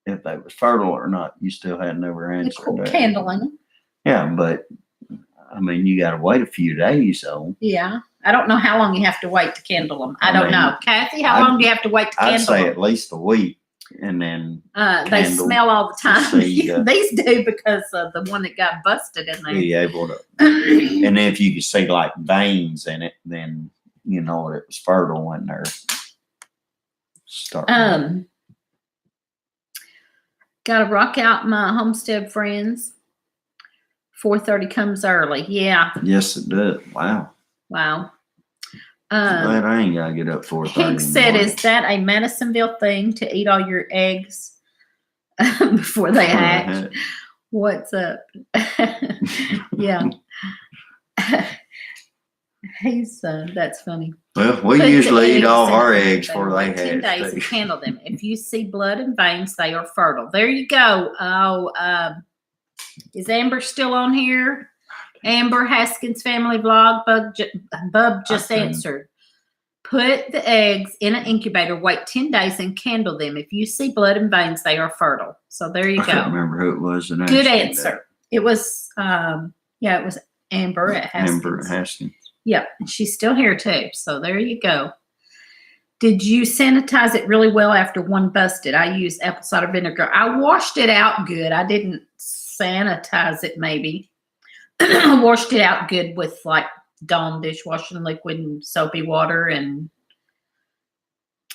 if they was fertile or not. You still had never answered that. Candling. Yeah, but I mean, you got to wait a few days, so. Yeah. I don't know how long you have to wait to candle them. I don't know. Kathy, how long do you have to wait to I'd candle say them? at least a week, and then They smell all the time. see, These do because of the one that got busted in there. be able to. And if you could see like veins in it, then you know it was fertile when they're starting. Got to rock out my homestead friends. 4:30 comes early. Yeah. Yes, it does. Wow. Glad I ain't gotta get up 4:30. Hank said, "Is that a Madisonville thing to eat all your eggs before they hatch?" What's up? Yeah. He's that's funny. Well, we usually eat all our eggs before they hatch. 10 days and candle them. If you see blood and veins, they are fertile. There you go. Oh, is Amber still on here? Amber Haskins family vlog. Bub just answered. Put the eggs in an incubator, wait 10 days and candle them. If you see blood and veins, they are fertile. So there you go. I can't remember who it was. Good answer. It was, it was Amber at Haskins. Amber at Haskins. Yep. She's still here too. So there you go. Did you sanitize it really well after one busted? I used apple cider vinegar. I washed it out good. I didn't sanitize it maybe. I washed it out good with like Dawn dishwashing liquid and soapy water. And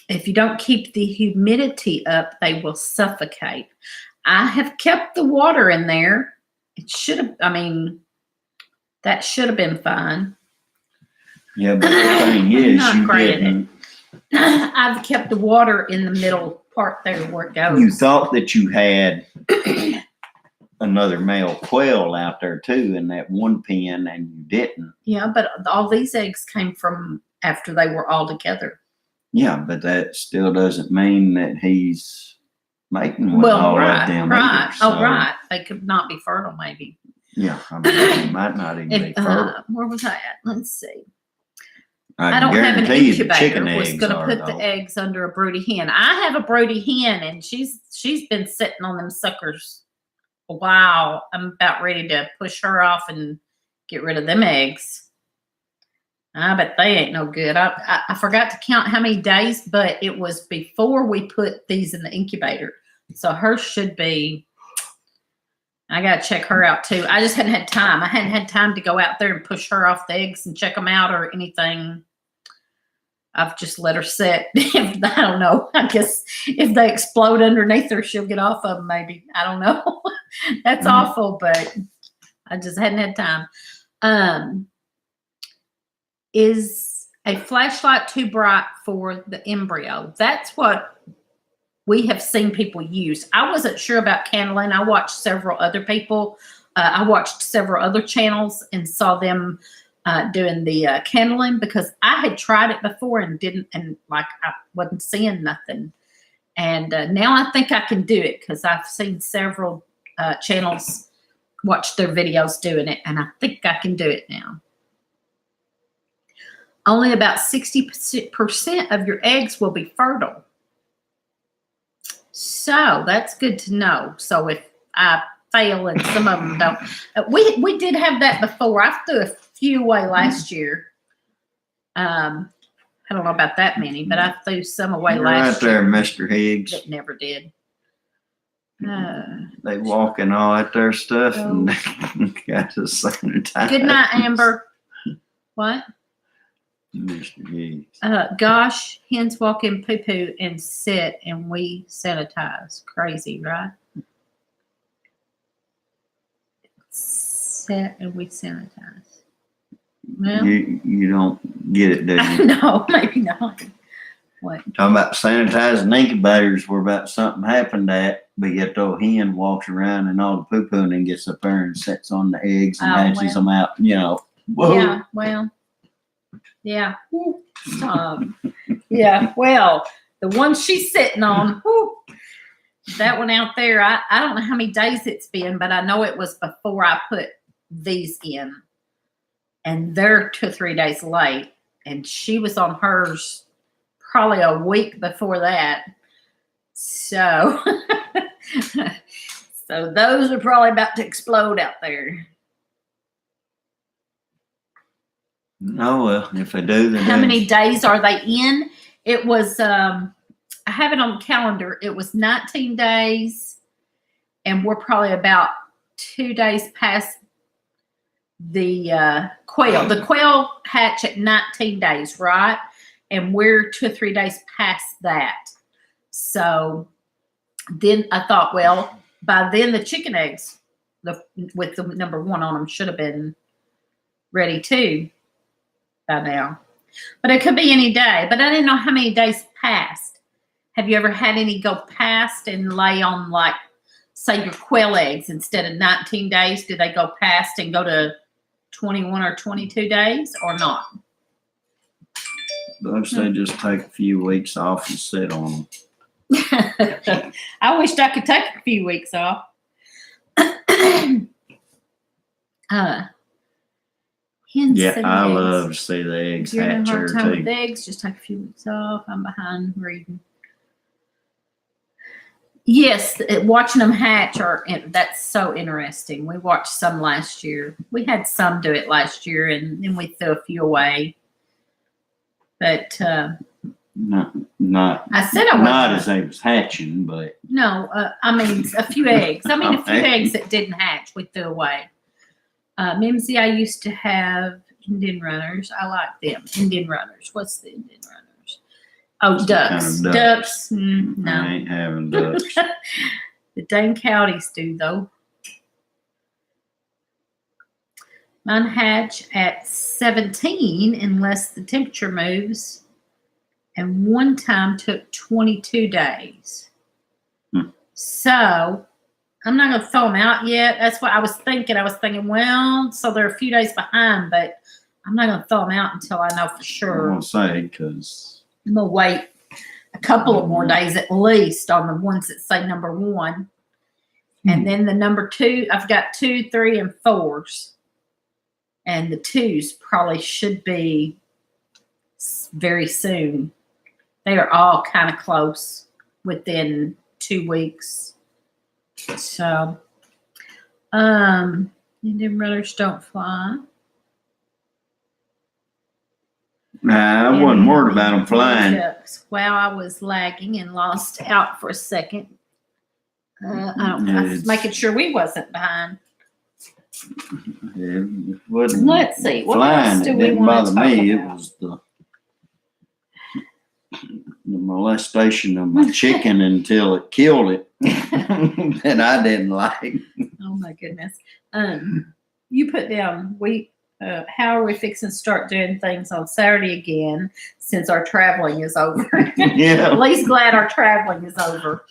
if you don't keep the humidity up, they will suffocate. I have kept the water in there. It should have, that should have been fine. Yeah, but the thing is, you didn't. I've kept the water in the middle part there where it goes. You thought that you had another male quail out there too in that one pen, and you didn't. Yeah, but all these eggs came from after they were all together. Yeah, but that still doesn't mean that he's mating with all of them either. So. Oh, right. They could not be fertile, maybe. Yeah, they might not even be fertile. Where was I at? Let's see. I don't have an incubator. I was going to put the eggs under a broody hen. I have a broody hen, and she's been sitting on them suckers a while. I'm about ready to push her off and get rid of them eggs. I bet they ain't no good. I forgot to count how many days, but it was before we put these in the incubator. So hers should be. I got to check her out too. I just hadn't had time. I hadn't had time to go out there and push her off the eggs and check them out or anything. I've just let her sit. I don't know. I guess if they explode underneath her, she'll get off of them maybe. I don't know. That's awful, but I just hadn't had time. Is a flashlight too bright for the embryo? That's what we have seen people use. I wasn't sure about candling. I watched several other people. I watched several other channels and saw them doing the candling because I had tried it before and I wasn't seeing nothing. And now I think I can do it because I've seen several channels watch their videos doing it, and I think I can do it now. Only about 60% of your eggs will be fertile. So that's good to know. So if I fail and some of them don't, we did have that before. I threw a few away last year. I don't know about that many, but I threw some away last year. Right there, Mr. Higgs. That never did. They walking all at their stuff and got to sanitize. Good night, Amber. What? Mr. Higgs. Gosh, hens walk in poo-poo and sit, and we sanitize. Crazy, right? Sit and we sanitize. Well, you don't get it, do you? No, maybe not. What? Talking about sanitizing incubators where about something happened at, but yet the old hen walks around and all the poo-poo and then gets up there and sits on the eggs and hatches them out, Whoa. Yeah, well, yeah. Yeah, well, the one she's sitting on, that one out there, I don't know how many days it's been, but I know it was before I put these in. and they're 2 or 3 days late. And she was on hers probably a week before that. So, so those are probably about to explode out there. Oh, well, if they do, they How do. many days are they in? It was, I have it on the calendar. It was 19 days, and we're probably about 2 days past the quail. The quail hatch at 19 days, right? And we're 2 or 3 days past that. So then I thought, well, by then the chicken eggs with the number 1 on them should have been ready too by now. But it could be any day. But I didn't know how many days passed. Have you ever had any go past and lay on, like, say your quail eggs instead of 19 days? Do they go past and go to 21 or 22 days or not? Those they just take a few weeks off and sit on them. I wished I could take a few weeks off. Hens Yeah, and I eggs. love to see the eggs You're having hatch a hard here time too. with eggs. Just take a few weeks off. I'm behind reading. Yes, watching them hatch that's so interesting. We watched some last year. We had some do it last year, and then we threw a few away. But Not I said I wasn't. not as they was hatching, but No, I mean a few eggs. I mean a few Okay. eggs that didn't hatch, we threw away. Mimsy, I used to have Indian runners. I like them. Indian runners. What's the Indian runners? Oh, Some ducks. kind of Ducks. I No. ain't having ducks. The Dane counties do, though. Mine hatch at 17 unless the temperature moves. And one time took 22 days. So I'm not going to throw them out yet. That's what I was thinking. I was thinking, well, so they're a few days behind, but I'm not going to throw them out until I know for I sure. won't say because I'm going to wait a couple of more days at least on the ones that say number 1. And then the number 2, I've got 2, 3, and 4s. And the 2s probably should be very soon. They are all kind of close within 2 weeks. So, Indian runners don't fly. nah, I wasn't worried about them flying. Ducks. Well, I was lagging and lost out for a second. I was making sure we wasn't behind. It wasn't Let's see. What flying. else do It we didn't want to bother talk me. about? It was the molestation of my chicken until it killed it that I didn't like. Oh my goodness. You put down how are we fixing to start doing things on Saturday again since our traveling is over? Yeah. At least glad our traveling is over.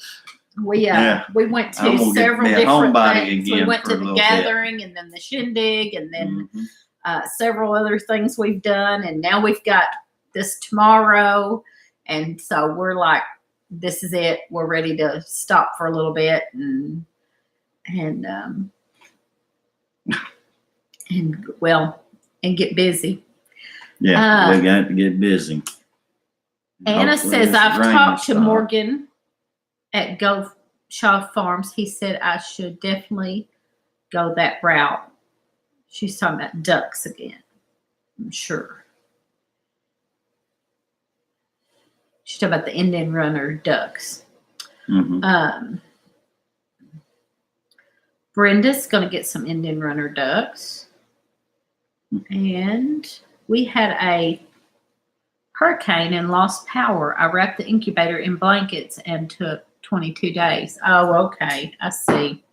We went I'm to gonna several be a different homebody things. We again went for to a the little bit. gathering and then the shindig and then Mhm. several other things we've done, and now we've got this tomorrow, and so we're like, this is it. We're ready to stop for a little bit and get busy. Yeah, we got to get busy. Anna Hopefully says, this I've rain talked to stop. Morgan at Go Shaw Farms. He said I should definitely go that route. She's talking about ducks again, I'm sure. She's talking about the Indian runner ducks. Mhm. Brenda's going to get some Indian runner ducks. And we had a hurricane and lost power. I wrapped the incubator in blankets and took 22 days. Oh, okay. I see.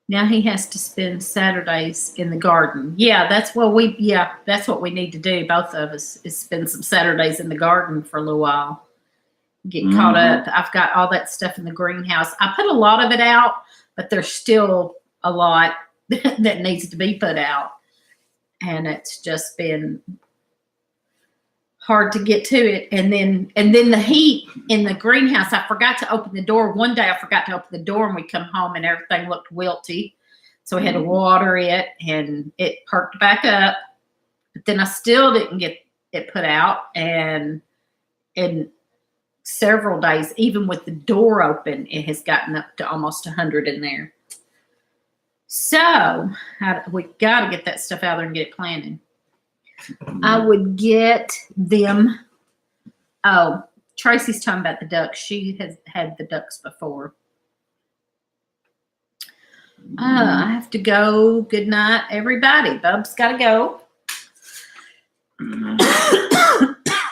Now he has to spend Saturdays in the garden. Yeah, that's what we need to do. Both of us is spend some Saturdays in the garden for a little while. Get caught up. I've got all that stuff in the greenhouse. I put a lot of it out, but there's still a lot that needs to be put out. And it's just been hard to get to it. And then the heat in the greenhouse, I forgot to open the door. One day I forgot to open the door and we come home and everything looked wilty. So we had to water it, and it perked back up. But then I still didn't get it put out. And in several days, even with the door open, it has gotten up to almost 100 in there. So we got to get that stuff out there and get it planted. I would get them. Oh, Tracy's talking about the ducks. She has had the ducks before. I have to go. Good night, everybody. Bub's got to go.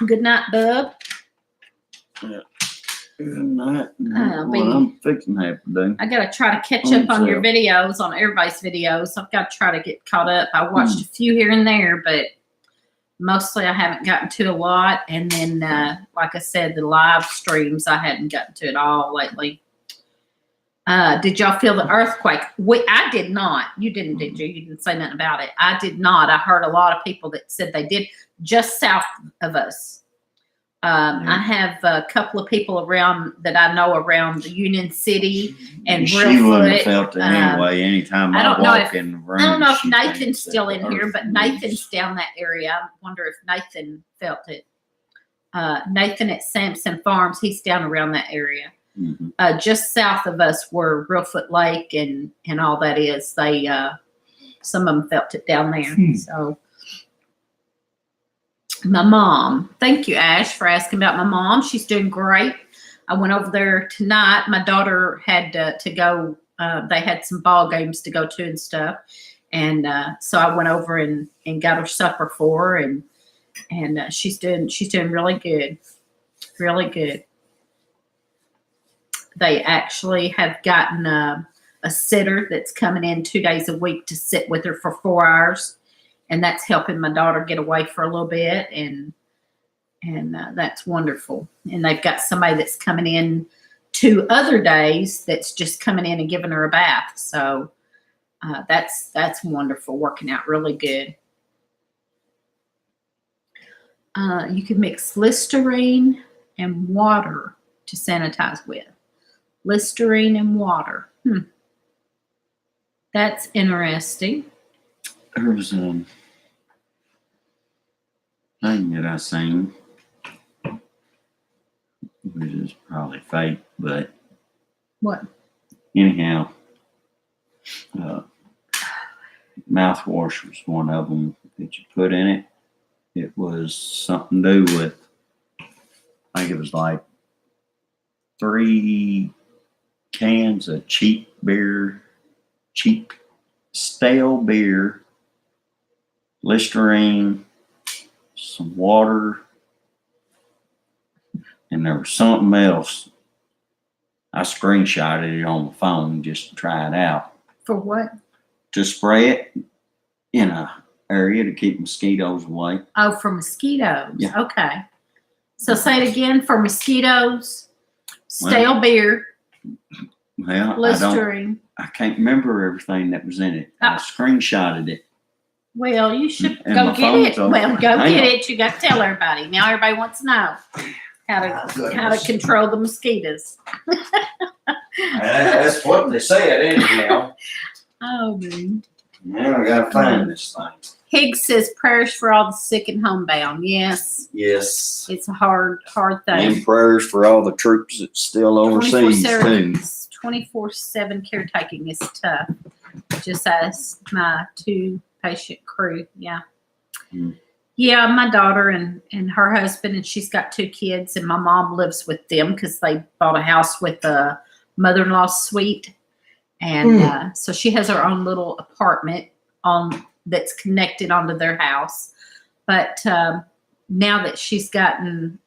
Good night, Bub. Yeah. Good night. I'm fixing to have to do. I got to try to catch up on your videos, on everybody's videos. I've got to try to get caught up. I watched a few here and there, but mostly I haven't gotten to a lot. And then, like I said, the live streams, I hadn't gotten to at all lately. Did y'all feel the earthquake? I did not. You didn't, did you? You didn't say nothing about it. I did not. I heard a lot of people that said they did, just south of us. I have a couple of people around that I know around the Union City and she Real wouldn't have Foot. felt it anyway. Anytime I walk in the room, I don't know if she Nathan's thinks still that in here, but Nathan's down that area. I wonder if Nathan felt it. Nathan at Sampson Farms, he's down around that area. Mm-hmm. Just south of us where Real Foot Lake and all that is. They some of them felt it down there. So my mom, thank you, Ash, for asking about my mom. She's doing great. I went over there tonight. My daughter had to go. They had some ball games to go to and stuff, and so I went over and got her supper for her, and she's doing really good, really good. They actually have gotten a sitter that's coming in 2 days a week to sit with her for 4 hours, and that's helping my daughter get away for a little bit, and that's wonderful. And they've got somebody that's coming in 2 other days that's just coming in and giving her a bath. So that's wonderful, working out really good. You can mix Listerine and water to sanitize with. Listerine and water. That's interesting. There was a thing that I seen, which is probably fake, but what? Anyhow, mouthwash was one of them that you put in it. It was something to do with, I think it was like 3 cans of cheap stale beer, Listerine, some water, and there was something else. I screenshotted it on the phone just to try it out. For what? To spray it in a area to keep mosquitoes away. Oh, for mosquitoes. Yeah. Okay. So say it again. For mosquitoes, stale beer, Well, Listerine. I can't remember everything that was in it. I screenshotted it. Well, you should And go my get phone's it. on. Well, go Hang get on. it. You got to tell everybody. Now everybody wants to know how to control the mosquitoes. That's what they said anyhow. Oh, dude. Now I gotta find this thing. Higgs says prayers for all the sick and homebound. Yes, Yes. it's a hard thing. And prayers for all the troops that's still overseas too. 24/7 caretaking is tough. Just as my 2 patient crew. Yeah. Yeah, my daughter and her husband, and she's got 2 kids, and my mom lives with them because they bought a house with a mother-in-law suite. And so she has her own little apartment that's connected onto their house. But now that she's gotten,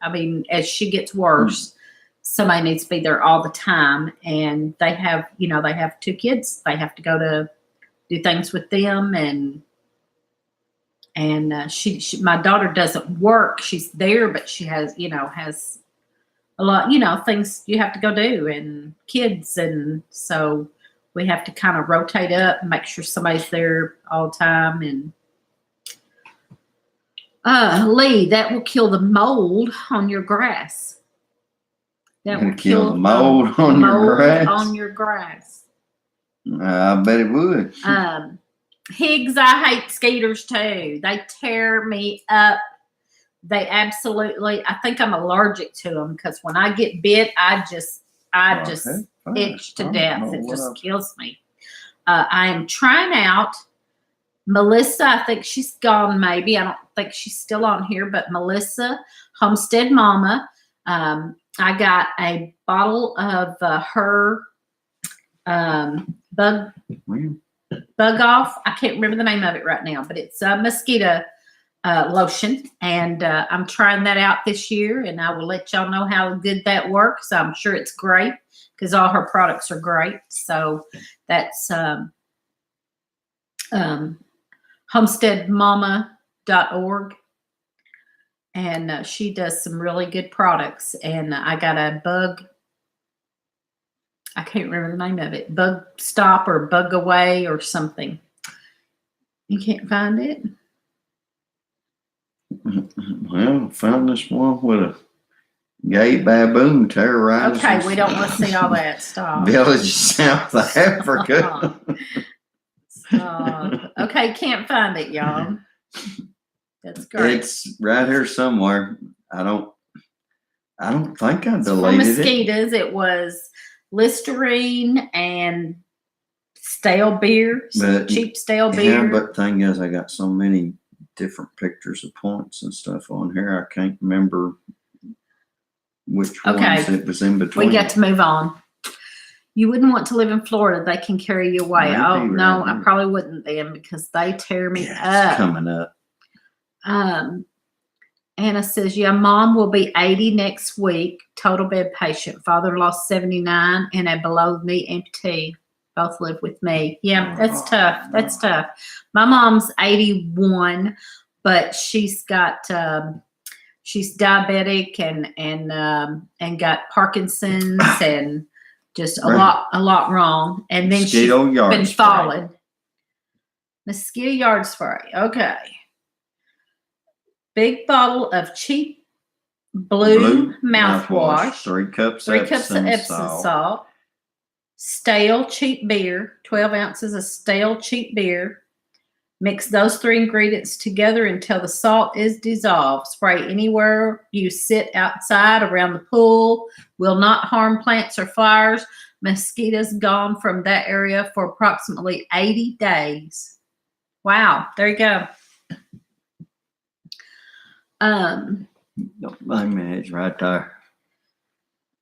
as she gets worse, somebody needs to be there all the time. And they have 2 kids. They have to go to do things with them. And she my daughter doesn't work. She's there, but she has a lot, things you have to go do and kids. And so we have to kind of rotate up and make sure somebody's there all the time. And Lee, that will kill the mold on your grass. That will kill the mold on your grass. On your grass. I bet it would. Higgs, I hate skeeters too. They tear me up. They absolutely, I think I'm allergic to them because when I get bit, I just itch to death. It just kills me. I am trying out Melissa. I think she's gone maybe. I don't think she's still on here, but Melissa, Homestead Mama. I got a bottle of her bug off. I can't remember the name of it right now, but it's a mosquito lotion, and I'm trying that out this year, and I will let y'all know how good that works. I'm sure it's great because all her products are great. So that's homesteadmama.org, and she does some really good products. And I got a bug, I can't remember the name of it, Bug Stop or Bug Away or something. You can't find it? Well, found this one with a gay baboon terrorizing. Okay, we don't want to see all that. Stop. Village of South Africa. Stop. Okay, can't find it, y'all. That's great. It's right here somewhere. I don't think I For deleted it. mosquitoes, it was Listerine and stale beer, cheap stale beer. Yeah, but the thing is, I got so many different pictures of points and stuff on here. I can't remember which ones it was in between. We got to move on. You wouldn't want to live in Florida. They can carry you away. Maybe, oh, no, right. I probably wouldn't then because they tear me It's up. coming up. Anna says, yeah, Mom will be 80 next week. Total bed patient. Father-in-law 79 and a below-knee amputee. Both live with me. Yeah, that's tough. That's tough. My mom's 81, but she's got she's diabetic and got Parkinson's and just a lot wrong. And then she's been falling. Mosquito yard spray. Okay. Big bottle of cheap blue mouthwash. 3 cups of Epsom salt. Stale cheap beer. 12 ounces of stale cheap beer. Mix those 3 ingredients together until the salt is dissolved. Spray anywhere you sit outside, around the pool. Will not harm plants or flowers. Mosquitoes gone from that area for approximately 80 days. Wow. There you go. Don't blame me, it's right there.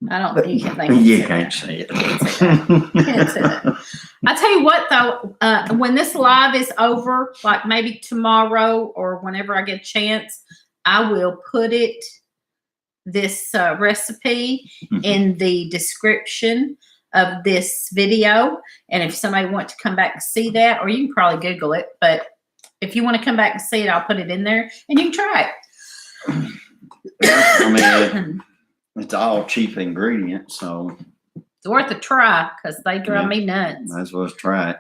I don't think you can think you can't say it. Can't say that. I tell you what, though, when this live is over, like maybe tomorrow or whenever I get a chance, I will put this recipe in the description of this video. And if somebody wants to come back and see that, or you can probably Google it, but if you want to come back and see it, I'll put it in there and you can try it. I mean, it's all cheap ingredients, so it's worth a try because they drive me nuts. Might as well try it.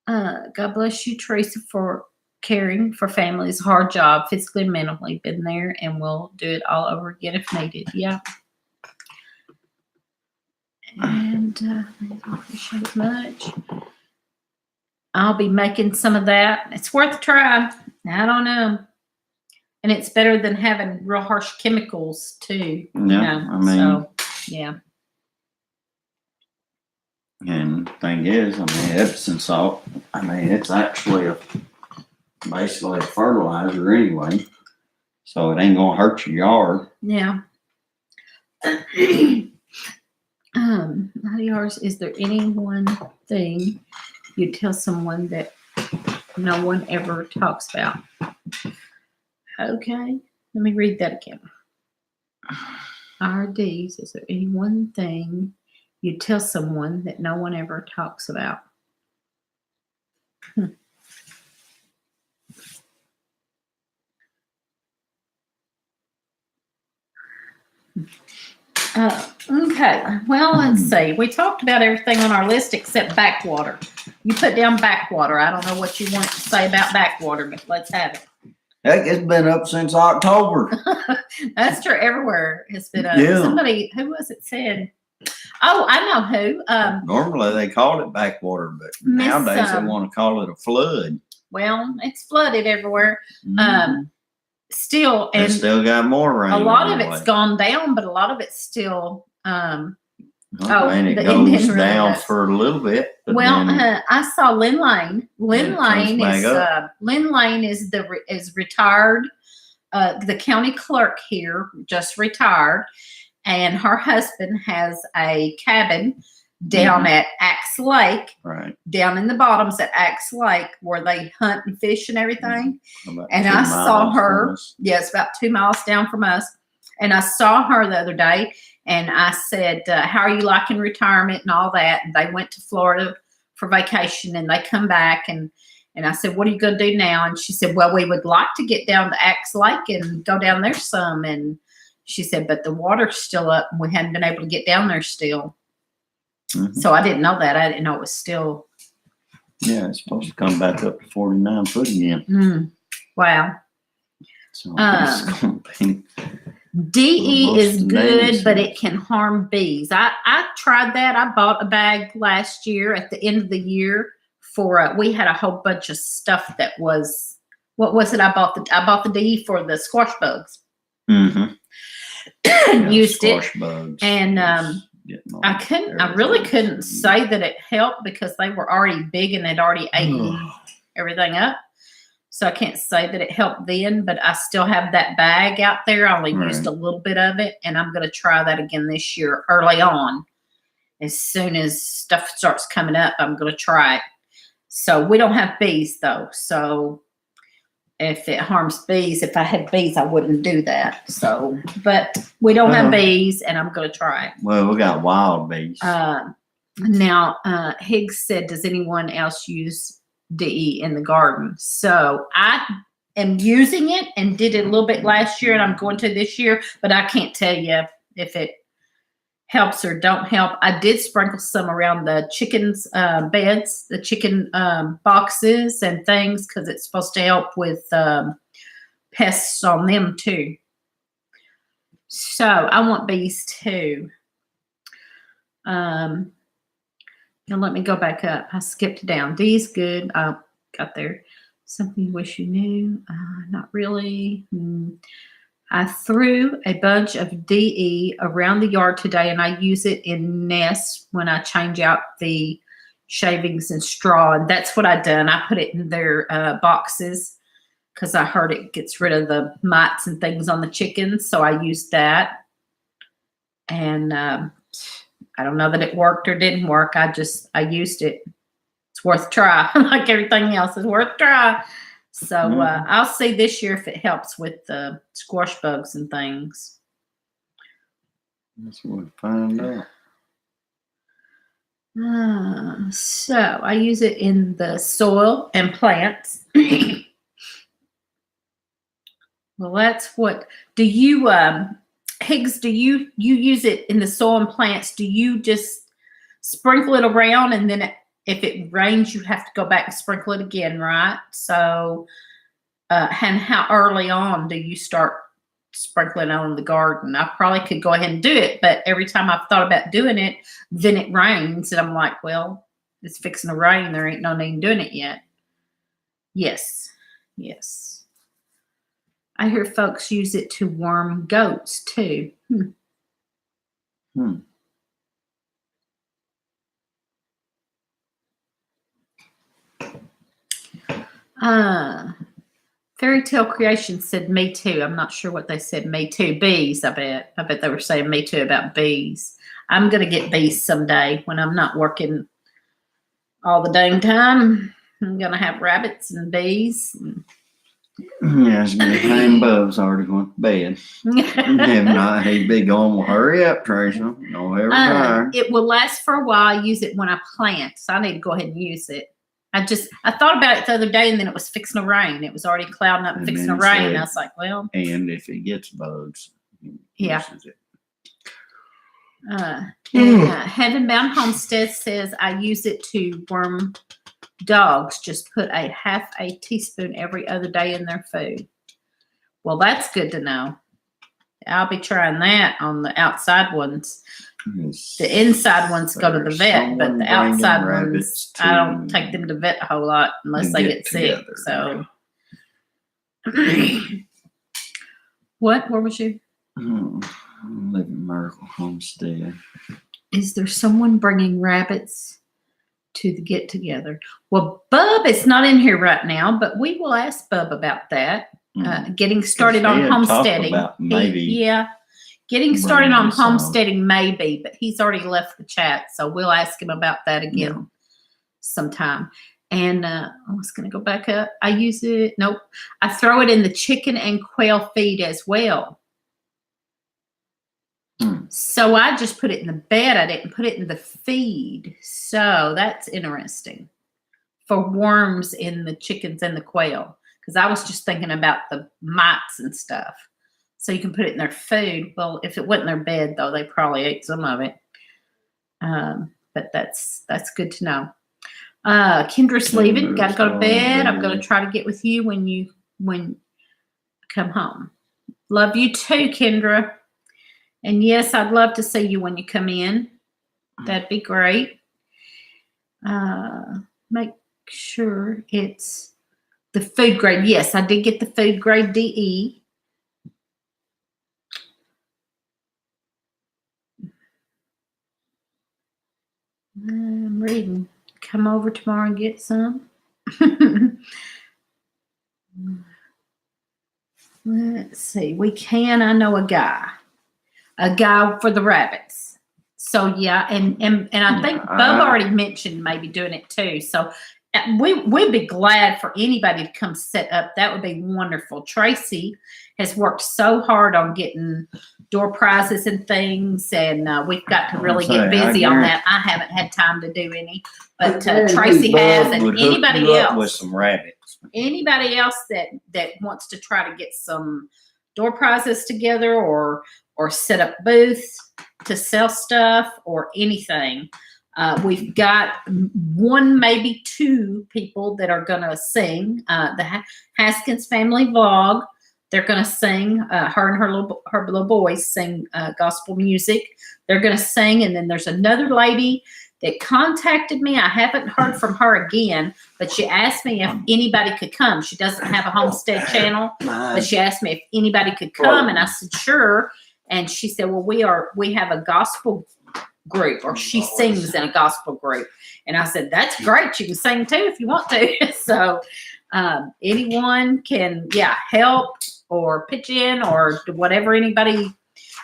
God bless you, Teresa, for caring for families. Hard job, physically and mentally. Been there, and we'll do it all over again if needed. Yeah. And I appreciate much. I'll be making some of that. It's worth a try. I don't know. And it's better than having real harsh chemicals too. Yeah, I mean, so yeah. And the thing is, I mean, Epsom salt, I mean, it's actually basically a fertilizer anyway. So it ain't gonna hurt your yard. Yeah. Yours, is there any one thing you tell someone that no one ever talks about? Okay, let me read that again. RDs, is there any one thing you tell someone that no one ever talks about? Okay, well, let's see. We talked about everything on our list except backwater. You put down backwater. I don't know what you want to say about backwater, but let's have it. Heck, it's been up since October. That's true. Everywhere it's been up. Yeah. Somebody, who was it, said, Oh, I know who. Normally they call it backwater, but Miss, nowadays they want to call it a flood. Well, it's flooded everywhere. Mhm. Still, They and still got more rain. a lot on of the it's way. gone down, but a lot of it's still. And it the goes Indian really down does. for a little bit. But Well, then I saw Lynn Lane. Then it comes back up. Lynn Lane is retired. The county clerk here just retired, and her husband has a cabin down at Axe Lake, right. down in the bottoms at Axe Lake, where they hunt and fish and everything. About And 2 I saw miles her. from us. Yes, about 2 miles down from us. And I saw her the other day, and I said, "How are you liking retirement and all that?" And they went to Florida for vacation, and they come back, and I said, "What are you going to do now?" And she said, "Well, we would like to get down to Axe Lake and go down there some." And she said, "But the water's still up, and we haven't been able to get down there still." Mhm. So I didn't know that. I didn't know it was still. Yeah, it's supposed to come back up to 49 foot again. Wow. So it's going to be. DE is good, Most but it can harm bees. I tried that. I bought a bag last year at the end of the year for we had a whole bunch of stuff that was, what was it? I bought the DE for the squash bugs. Mm-hmm. Used it, bugs and I really couldn't say that it helped because they were already big and they'd already eaten everything up. So I can't say that it helped then, but I still have that bag out there. I only used a little bit of it, and I'm going to try that again this year early on. As soon as stuff starts coming up, I'm going to try it. So we don't have bees, though. So if it harms bees, if I had bees, I wouldn't do that. So, but we don't have bees, and I'm going to try it. Well, we got wild bees. Now, Higgs said, does anyone else use DE in the garden? So I am using it and did it a little bit last year, and I'm going to this year, but I can't tell you if it helps or don't help. I did sprinkle some around the chickens' beds, the chicken boxes and things, because it's supposed to help with pests on them too. So I want bees too. Now let me go back up. I skipped down. D's good. I got there. Something you wish you knew. Not really. I threw a bunch of DE around the yard today, and I use it in nests when I change out the shavings and straw. And that's what I done. I put it in their boxes because I heard it gets rid of the mites and things on the chickens. So I used that. And I don't know that it worked or didn't work. I used it. It's worth a try. Like everything else, is worth a try. So I'll see this year if it helps with the squash bugs and things. That's what we'll find out. So I use it in the soil and plants. Well, that's what. Do you, Higgs, do you use it in the soil and plants? Do you just sprinkle it around, and then if it rains, you have to go back and sprinkle it again, right? So, and how early on do you start sprinkling on the garden? I probably could go ahead and do it, but every time I've thought about doing it, then it rains, and I'm like, well, it's fixing to rain. There ain't no need in doing it yet. Yes. I hear folks use it to worm goats too. Fairy Tale Creation said me too. I'm not sure what they said. Me too. Bees, I bet. I bet they were saying me too about bees. I'm going to get bees someday when I'm not working all the dang time. I'm going to have rabbits and bees. Yeah, it's going to hang Bub's already going to bed. If not, he'd be going, well, hurry up, Teresa. No, every time. It will last for a while. I use it when I plant, so I need to go ahead and use it. I thought about it the other day, and then it was fixing to rain. It was already clouding up and fixing to rain. And I was like, well. And if it gets bugs, yeah. Heaven Bound Homestead says I use it to worm dogs. Just put a half a teaspoon every other day in their food. Well, that's good to know. I'll be trying that on the outside ones. Yes. The inside ones go to the There's vet, but someone the bringing outside ones, rabbits I don't to take them to vet a whole lot unless they get sick. together. So, what? Where was you? Living Miracle Homestead. Is there someone bringing rabbits to the get together? Well, Bub is not in here right now, but we will ask Bub about that. Getting started on homesteading. Getting started on homesteading maybe, but he's already left the chat, so we'll ask him about that again sometime. And I was going to go back up. I use it. Nope. I throw it in the chicken and quail feed as well. So I just put it in the bed. I didn't put it in the feed. So that's interesting for worms in the chickens and the quail. Because I was just thinking about the mites and stuff. So you can put it in their food. Well, if it went in their bed, though, they probably ate some of it. But that's good to know. Kendra's leaving. Got to go to bed. I'm going to try to get with you when you come home. Love you too, Kendra. And yes, I'd love to see you when you come in. That'd be great. Make sure it's the food grade. Yes, I did get the food grade DE. I'm reading. Come over tomorrow and get some. Let's see. We can. I know a guy for the rabbits. So yeah, and I think Bub already mentioned maybe doing it too. So we'd be glad for anybody to come set up. That would be wonderful. Tracy has worked so hard on getting door prizes and things, and we've got to really get busy on that. I haven't had time to do any, but Tracy has, and anybody else with some rabbits. Anybody else that wants to try to get some door prizes together or set up booths to sell stuff or anything. We've got one, maybe two people that are going to sing. The Haskins family vlog. They're going to sing. Her and her little boys sing gospel music. They're going to sing, and then there's another lady that contacted me. I haven't heard from her again, but she asked me if anybody could come. She doesn't have a homestead channel, but she asked me if anybody could come, and I said sure. And she said, well, we have a gospel group, or she sings in a gospel group. And I said, that's great. You can sing too if you want to. So anyone can, help or pitch in or whatever.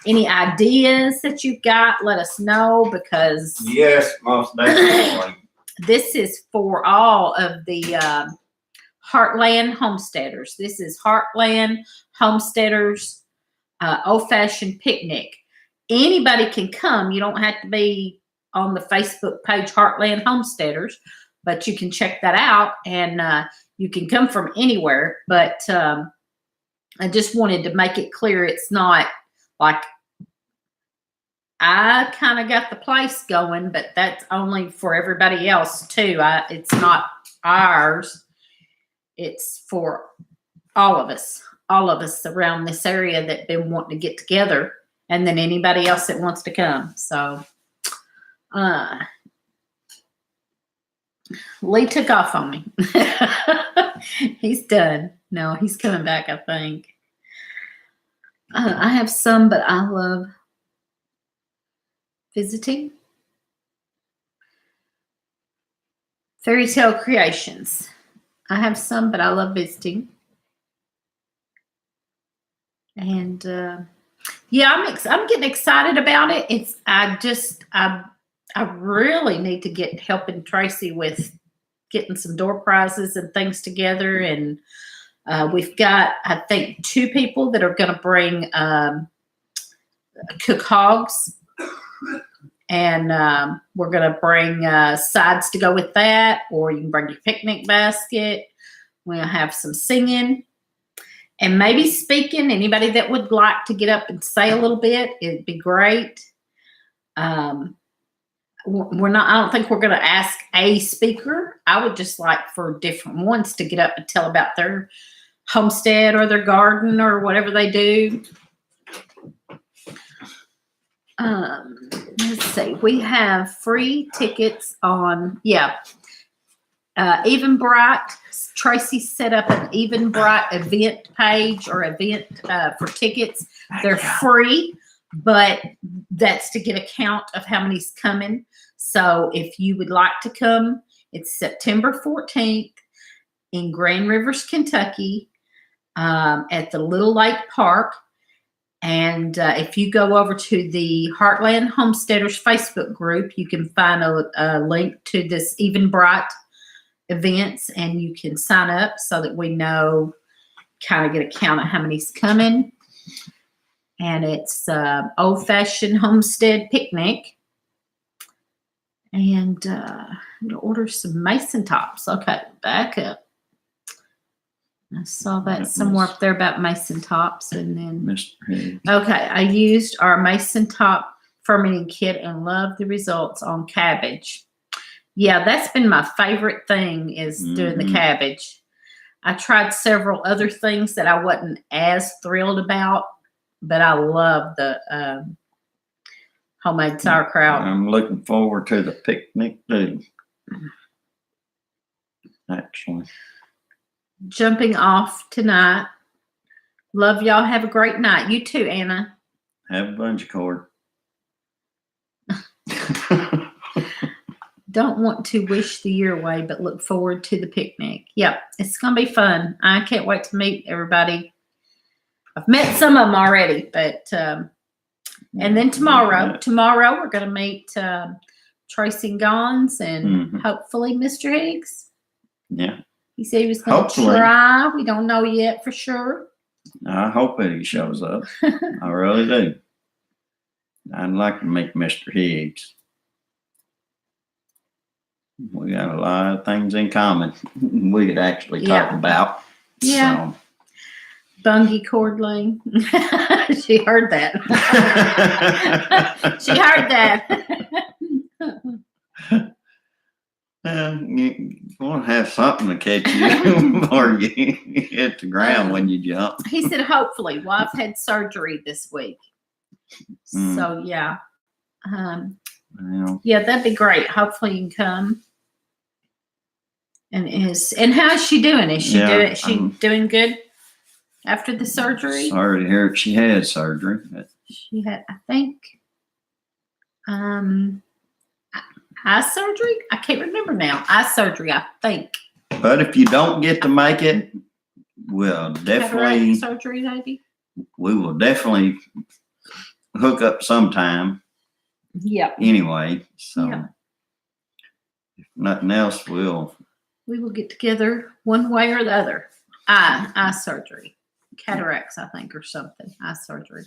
Any ideas that you've got, let us know, because yes, most definitely. This is for all of the Heartland homesteaders. This is Heartland homesteaders old-fashioned picnic. Anybody can come. You don't have to be on the Facebook page Heartland Homesteaders, but you can check that out, and you can come from anywhere. But I just wanted to make it clear it's not like I kind of got the place going, but that's only for everybody else too. It's not ours. It's for all of us around this area that been wanting to get together, and then anybody else that wants to come. So Lee took off on me. He's done. No, he's coming back, I think. I have some, but I love visiting. Fairy Tale Creations. I have some, but I love visiting. And I'm getting excited about it. I really need to get helping Tracy with getting some door prizes and things together. And we've got, I think, 2 people that are going to bring cook hogs. And we're going to bring sides to go with that, or you can bring your picnic basket. We'll have some singing and maybe speaking. Anybody that would like to get up and say a little bit, it'd be great. I don't think we're going to ask a speaker. I would just like for different ones to get up and tell about their homestead or their garden or whatever they do. Let's see. We have free tickets on, Eventbrite. Tracy set up an Eventbrite event page or event for tickets. They're free, but that's to get a count of how many's coming. So if you would like to come, it's September 14th in Grand Rivers, Kentucky, at the Little Lake Park. And if you go over to the Heartland Homesteaders Facebook group, you can find a link to this Eventbrite events, and you can sign up so that we know, kind of get a count of how many's coming. And it's old-fashioned homestead picnic. And I'm going to order some mason tops. Okay, back up. I saw that somewhere up there about mason tops. And then, Mr. Higgs. okay, I used our mason top fermenting kit and love the results on cabbage. Yeah, that's been my favorite thing, is doing the cabbage. I tried several other things that I wasn't as thrilled about, but I love the homemade sauerkraut. I'm looking forward to the picnic too. Actually. Jumping off tonight. Love y'all. Have a great night. You too, Anna. Have a bunch cord. Don't want to wish the year away, but look forward to the picnic. Yep, it's going to be fun. I can't wait to meet everybody. I've met some of them already, but and then tomorrow we're going to meet Tracy Gons and hopefully Mr. Higgs. Yeah. He said he was going to try. We don't know yet for sure. I hope he shows up. I really do. I'd like to meet Mr. Higgs. We got a lot of things in common we could actually talk about. Yeah. So. Bungie Cordling. She heard that. She heard that. You want to have something to catch you before you hit the ground when you jump. He said, hopefully. Well, I've had surgery this week. So, yeah. Yeah, that'd be great. Hopefully you can come. And how is she doing? Is she doing good after the surgery? Sorry to hear she had surgery. She had, I think, eye surgery? I can't remember now. Eye surgery, I think. But if you don't get to make it, we'll definitely surgery, maybe. We will definitely hook up sometime. Yeah. Anyway, so if nothing else, we will get together one way or the other. Eye surgery, cataracts, I think, or something. Eye surgery.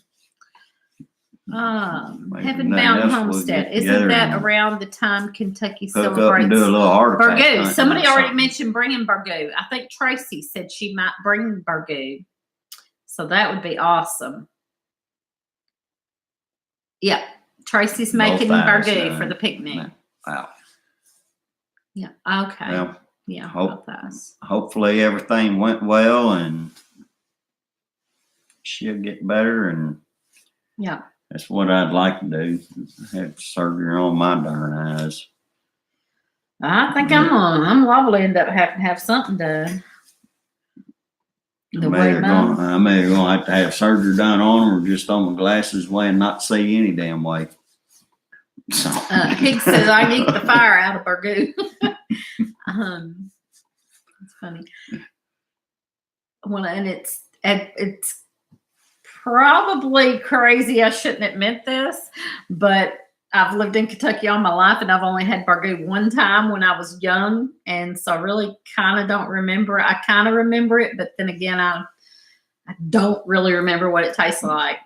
Heaven Bound Homestead. Isn't that around the time Kentucky celebrates do a little Burgoo? Somebody already mentioned bringing Burgoo. I think Tracy said she might bring Burgoo. So that would be awesome. Yeah. Tracy's making Burgoo for the picnic. Wow. Yeah. Okay. Well, yeah. Hopefully everything went well and she'll get better, and that's what I'd like to do. Have surgery on my darn eyes. I think I'm liable to end up having to have something done. I may going to have surgery done on them, or just on my glasses way and not see any damn way. So Higgs says I can eat the fire out of Burgoo. It's funny. Well, and it's probably crazy. I shouldn't admit this, but I've lived in Kentucky all my life, and I've only had Burgoo one time when I was young, and so I really kind of don't remember. I kind of remember it, but then again, I don't really remember what it tastes like.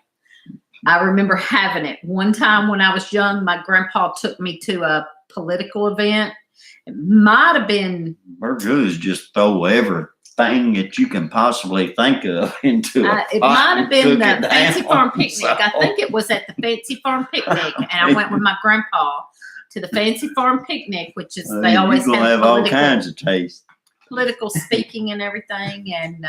I remember having it one time when I was young. My grandpa took me to a political event. It might have been Burgoo is just throw everything that you can possibly think of into it might have been the Fancy Farm Picnic. So. I think it was at the Fancy Farm Picnic, and I went with my grandpa to the Fancy Farm Picnic, which is they always have all kinds of taste, political speaking and everything. And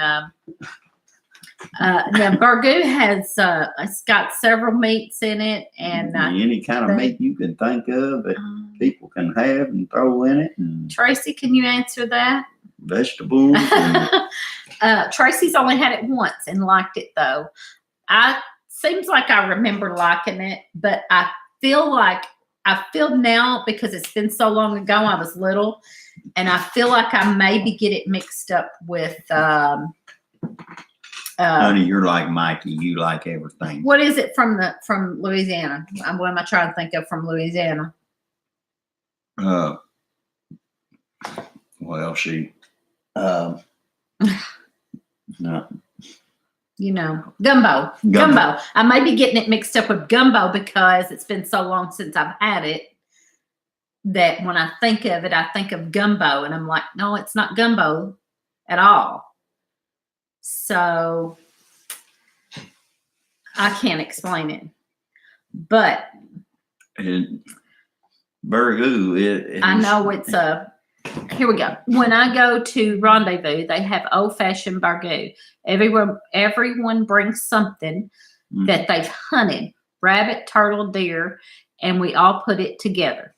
Now burgoo has it's got several meats in it, and Any kind of they- meat you can think of that people can have and throw in it, and Tracy, can you answer that? vegetables. And, Tracy's only had it once and liked it though. Seems like I remember liking it, but I feel now, because it's been so long ago, I was little, and I feel like I maybe get it mixed up with honey, you're like Mikey. You like everything. what is it from Louisiana? What am I trying to think of from Louisiana? Well, she. No. You know, gumbo. I may be getting it mixed up with gumbo because it's been so long since I've had it that when I think of it, I think of gumbo, and I'm like, no, it's not gumbo at all. So I can't explain it, but Burgoo. I know it's here we go. When I go to Rendezvous, they have old-fashioned burgoo. Everyone brings something that they've hunted, rabbit, turtle, deer, and we all put it together.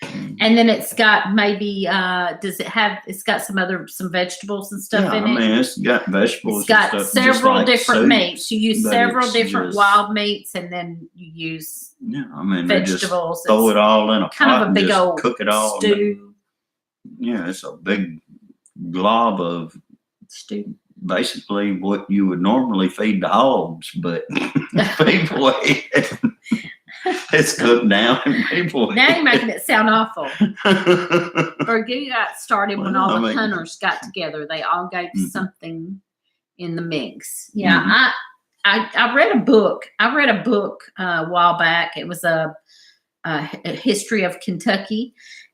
And then it's got maybe it's got some vegetables and stuff in it. I mean, it's got vegetables. It's got and stuff, several just like different soups, meats. You use but several it's different just- wild meats, and then you use I mean, they just vegetables. throw it all in a kind pot of a and big just old cook it all. stew. Yeah, it's a big glob of Stew. basically what you would normally feed the hogs, but people eat it. It's cooked down and people Now eat you're making it sound awful. it. Burgoo got started when Well, all I the mean- hunters got together. They all gave Mhm. something in the mix. Yeah, I read a book. I read a book a while back. It was a history of Kentucky,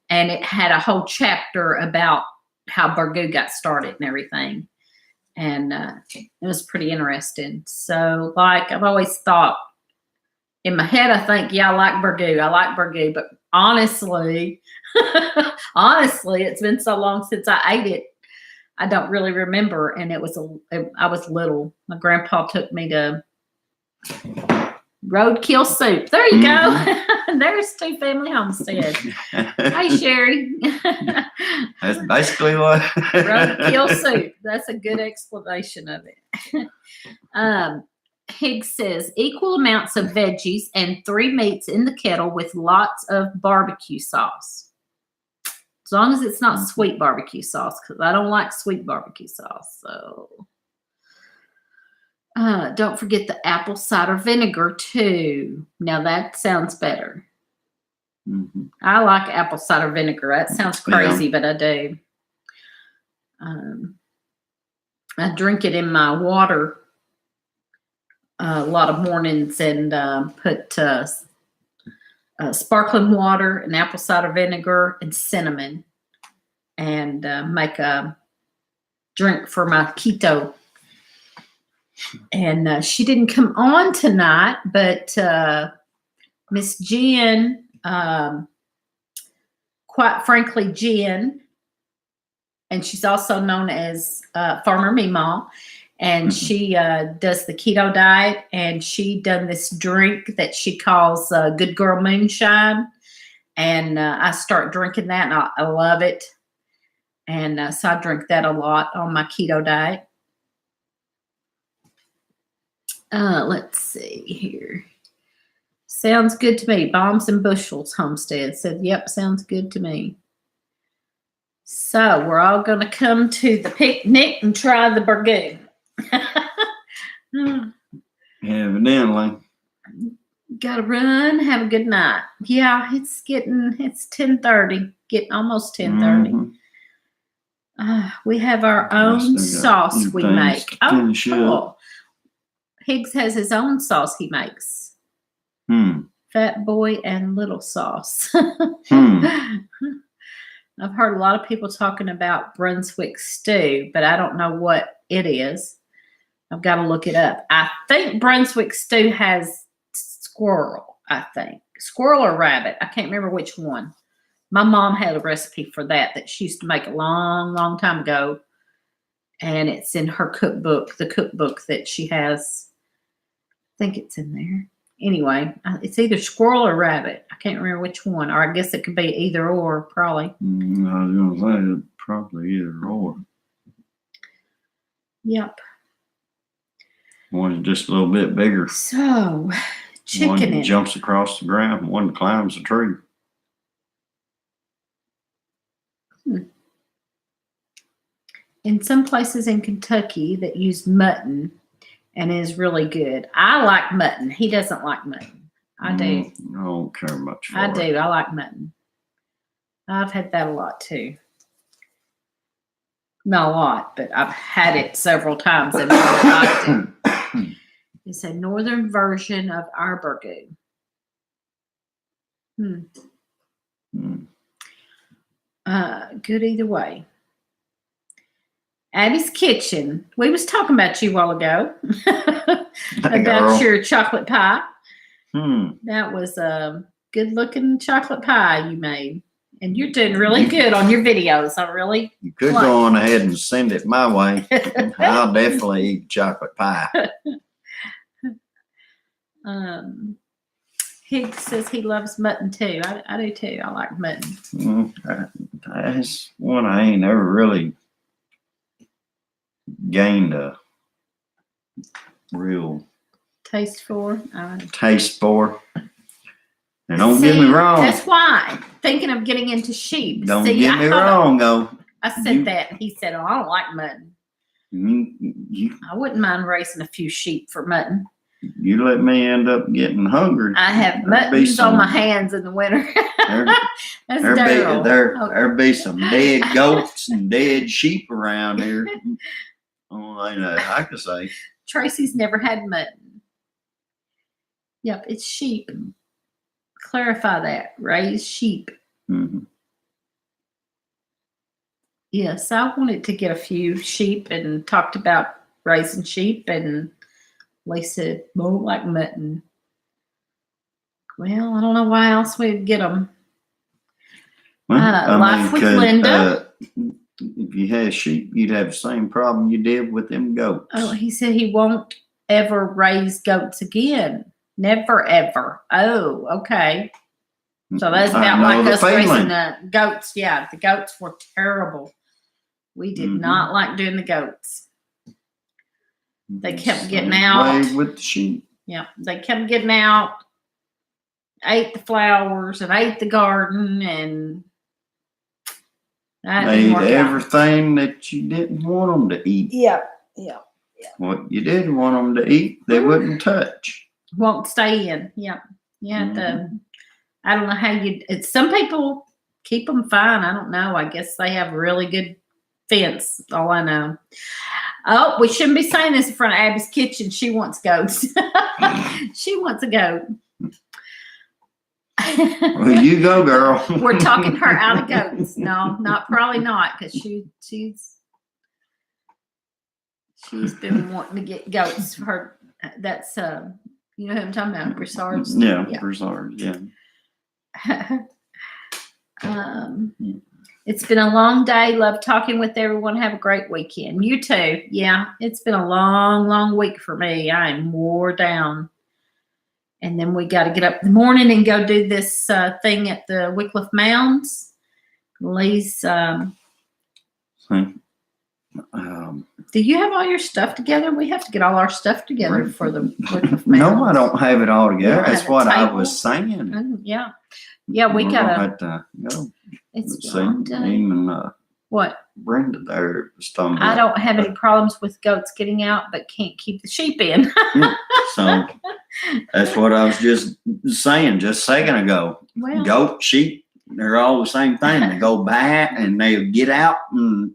and it had a whole chapter about how burgoo got started and everything. And it was pretty interesting. So, like, I've always thought in my head, I think, yeah, I like burgoo, but honestly, it's been so long since I ate it. I don't really remember. And I was little. My grandpa took me to Roadkill Soup. There you go. There's two family homesteads. Hey, Sherry. That's basically what. Roadkill Soup. That's a good explanation of it. Higgs says equal amounts of veggies and 3 meats in the kettle with lots of barbecue sauce. As long as it's not sweet barbecue sauce, because I don't like sweet barbecue sauce. So don't forget the apple cider vinegar too. Now that sounds better. Mm-hmm. I like apple cider vinegar. That sounds crazy, but I do. I drink it in my water a lot of mornings and put sparkling water and apple cider vinegar and cinnamon and make a drink for my keto. And she didn't come on tonight, but Miss Jen, quite frankly, Jen, and she's also known as Farmer Meemaw, and she does the keto diet, and she done this drink that she calls Good Girl Moonshine, and I start drinking that, and I love it, and so I drink that a lot on my keto diet. Let's see here. Sounds good to me. Bombs and Bushels Homestead said, yep, sounds good to me. So we're all going to come to the picnic and try the burgoo. Evidently. Gotta run. Have a good night. Yeah, it's 10:30. Getting almost 10:30. Mm-hmm. We have our own sauce we make. Oh, cool. Higgs has his own sauce he makes. Fat boy and little sauce. I've heard a lot of people talking about Brunswick stew, but I don't know what it is. I've got to look it up. I think Brunswick stew has squirrel, I think. Squirrel or rabbit. I can't remember which one. My mom had a recipe for that she used to make a long, long time ago. And it's in her cookbook, the cookbook that she has. I think it's in there. Anyway, it's either squirrel or rabbit. I can't remember which one. Or I guess it could be either or, probably. I was going to say probably either or. Yep. One's just a little bit bigger. So, chicken One it. jumps across the ground. One climbs a tree. In some places in Kentucky that use mutton and is really good. I like mutton. He doesn't like mutton. I do. I don't care much for I it. do. I like mutton. I've had that a lot too. Not a lot, but I've had it several times and really liked it. It's a northern version of our burgoo. Good either way. Abby's Kitchen. We was talking about you a while ago. About your chocolate pie. That was a good looking chocolate pie you made. And you're doing really good on your videos. You could go on ahead and send it my way. I'll definitely eat chocolate pie. Higgs says he loves mutton too. I do too. I like mutton. That's one I ain't ever really gained a real taste for. And don't get me wrong. That's why. Thinking of getting into sheep. Don't get me wrong, though. I said that. And he said, oh, I don't like mutton. I wouldn't mind raising a few sheep for mutton. You let me end up getting hungry. I have muttons on my hands in the winter. That's there'd be some dead goats and dead sheep around here. Only I could say. Tracy's never had mutton. Yep, it's sheep. Clarify that. Raise sheep. Yes, I wanted to get a few sheep and talked about raising sheep, and Lisa won't like mutton. Well, I don't know why else we'd get them. Life with Linda. If you had sheep, you'd have the same problem you did with them goats. Oh, he said he won't ever raise goats again. Never, ever. Oh, okay. So that's about like us raising the goats. Yeah, the goats were terrible. We did not like doing the goats. They kept getting out. With the sheep. Yeah, they kept getting out, ate the flowers and ate the garden, and that they ate everything that you didn't want them to eat. Yeah. What you did want them to eat, they wouldn't touch. Won't stay in. Yeah. Yeah. I don't know how some people keep them fine. I don't know. I guess they have really good fence. All I know. Oh, we shouldn't be saying this in front of Abby's Kitchen. She wants goats. She wants a goat. Well, you go, girl. We're talking her out of goats. No, probably not, because she's been wanting to get goats for her. That's you know who I'm talking about, Broussards. Yeah, Broussards. Yeah. It's been a long day. Love talking with everyone. Have a great weekend. You too. Yeah, it's been a long, long week for me. I am wore down. And then we got to get up in the morning and go do this thing at the Wycliffe Mounds. Lee's. Do you have all your stuff together? We have to get all our stuff together for the Wycliffe Mounds. No, I don't have it all together. That's what I was saying. Yeah. Yeah, we got to go. It's what? Brenda there stumbled. I don't have any problems with goats getting out, but can't keep the sheep in. So that's what I was just saying just a second ago. Well, goat, sheep, they're all the same thing. They go back and they get out and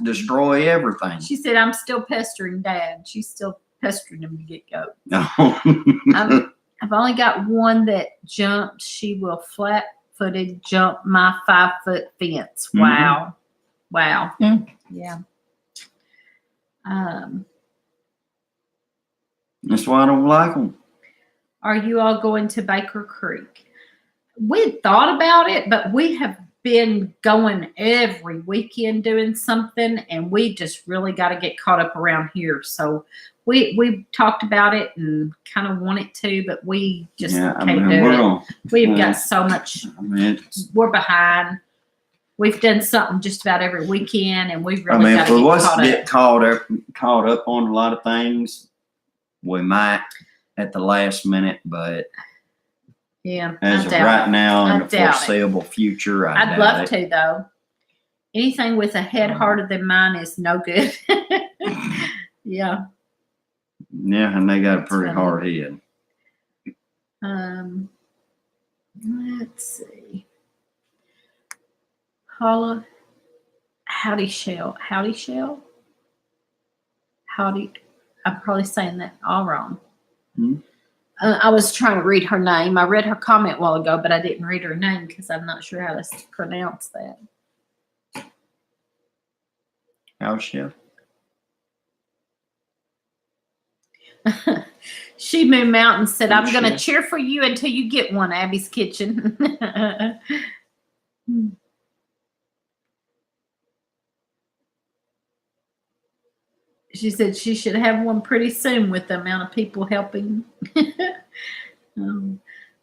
destroy everything. She said, I'm still pestering Dad. She's still pestering him to get goat. No. I've only got one that jumped. She will flat-footed jump my 5-foot fence. Wow. Wow. Yeah. That's why I don't like them. Are you all going to Baker Creek? We thought about it, but we have been going every weekend doing something, and we just really got to get caught up around here. So we talked about it and kind of wanted to, but we just can't do it. We've got so much. We're behind. We've done something just about every weekend, and we've really got to get caught up. Caught up on a lot of things, we might at the last minute, but yeah, as of right now in the foreseeable future, I'd love to though. Anything with a head harder than mine is no good. Yeah. Yeah, and they got a pretty hard head. Let's see. Paula, Howdy Shell. I'm probably saying that all wrong. Hmm? I was trying to read her name. I read her comment a while ago, but I didn't read her name because I'm not sure how to pronounce that. House Shell? She moved out and said, I'm going to cheer for you until you get one, Abby's Kitchen. She said she should have one pretty soon with the amount of people helping.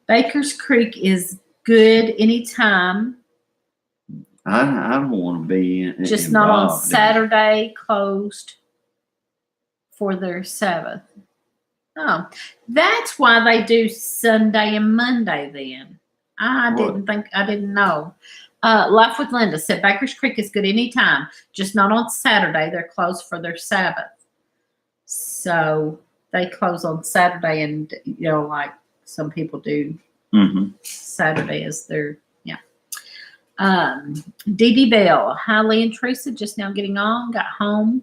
Baker's Creek is good anytime. I don't want to be just not on Saturday, closed for their Sabbath. Oh, that's why they do Sunday and Monday then. I didn't know. Life with Linda said Baker's Creek is good anytime, just not on Saturday. They're closed for their Sabbath. So they close on Saturday, and like some people do, Saturday is their Dee Dee Bell. Hi, Lee and Teresa. Just now getting on. Got home.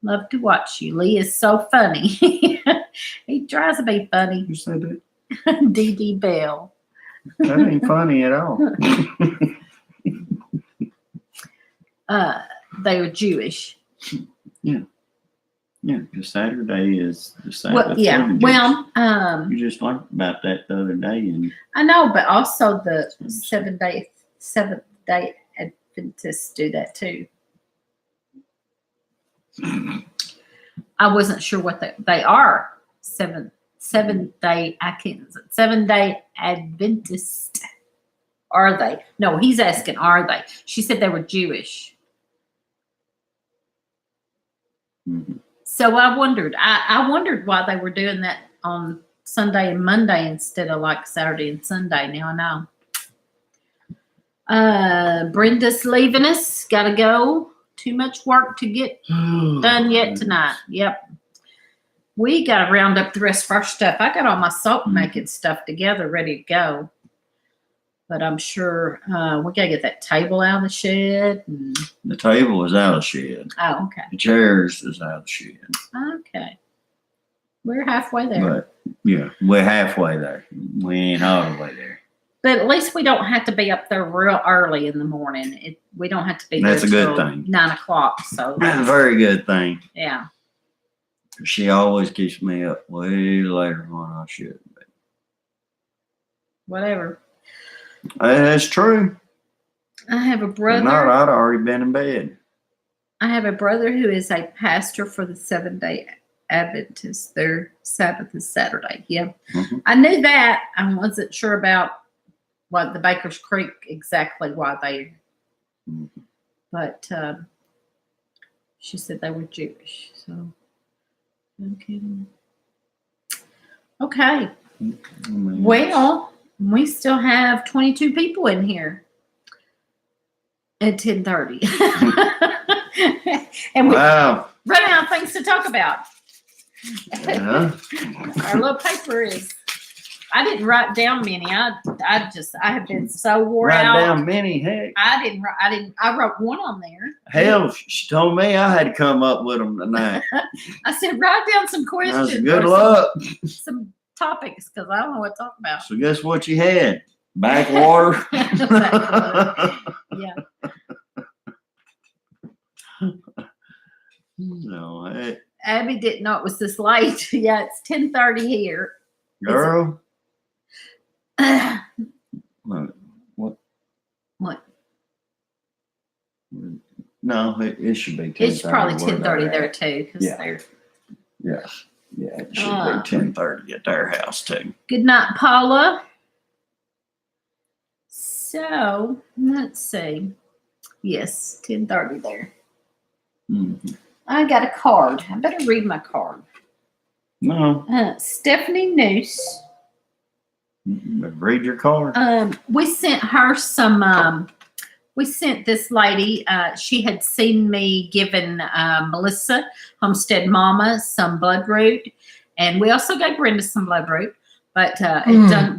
Love to watch you. Lee is so funny. He tries to be funny. You said that? Dee Dee Bell. That ain't funny at all. They were Jewish. Yeah. Yeah, because Saturday is the Sabbath. Well, yeah. Well, you just learned about that the other day, and I know, but also the Seventh Day Adventists do that too. I wasn't sure what they are. Seventh Day Adventist. Are they? No, he's asking, are they? She said they were Jewish. Mm-hmm. So I wondered. I wondered why they were doing that on Sunday and Monday instead of like Saturday and Sunday. Now I know. Brenda's leaving us. Gotta go. Too much work to get done yet tonight. Yep. We got to round up the rest of our stuff. I got all my soap making stuff together, ready to go. But I'm sure we got to get that table out of the shed. The table is out of the shed. Oh, okay. The chairs is out of the shed. Okay. We're halfway there. But, yeah, we're halfway there. We ain't all the way there. But at least we don't have to be up there real early in the morning. We don't have to be That's there a good thing. 9 o'clock. So That's a very good thing. Yeah. She always keeps me up way later than I should. Whatever. That's true. I have a brother. If not, I'd already been in bed. I have a brother who is a pastor for the Seventh-day Adventists. Their Sabbath is Saturday. Yeah. Mm-hmm. I knew that. I wasn't sure about what the Baker's Creek exactly why they. Mm-hmm. But she said they were Jewish. So okay. Well, we still have 22 people in here at 10:30. And we run out of things to talk about. Yeah. Our little paper is, I didn't write down many. I have been so wore out. Write down many, heck. I wrote one on there. Hell, she told me I had to come up with them tonight. I said, write down some questions. That's good luck. Some topics, because I don't know what to talk about. So guess what you had? Backwater. Yeah. No, hey. Abby didn't know it was this late. Yeah, it's 10:30 here. Girl. What? What? No, it should be 10:30. It's probably where 10:30 they're there at. too. 'Cause Yeah. they're Yeah, it should Ah. be 10:30 at their house too. good night, Paula. So let's see. Yes, 10:30 there. Mhm. I got a card. I better read my card. No, Stephanie Noose. read your card. We sent her some. We sent this lady. She had seen me giving Melissa Homestead Mama some blood root, and we also gave Brenda some blood root. But at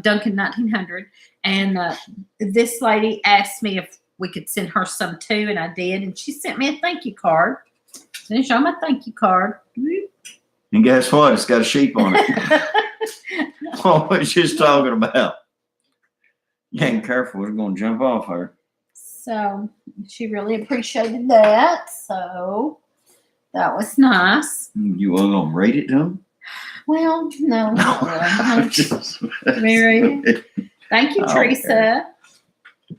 Duncan 1900, and this lady asked me if we could send her some too, and I did, and she sent me a thank you card. Then show my thank you card. And guess what? It's got a sheep on it. What was just talking about? You ain't careful, it's gonna jump off her. So she really appreciated that. So that was nice. You want gonna read it to him? Well, no, not really. Just- Let me read it. Thank you, Okay. Teresa.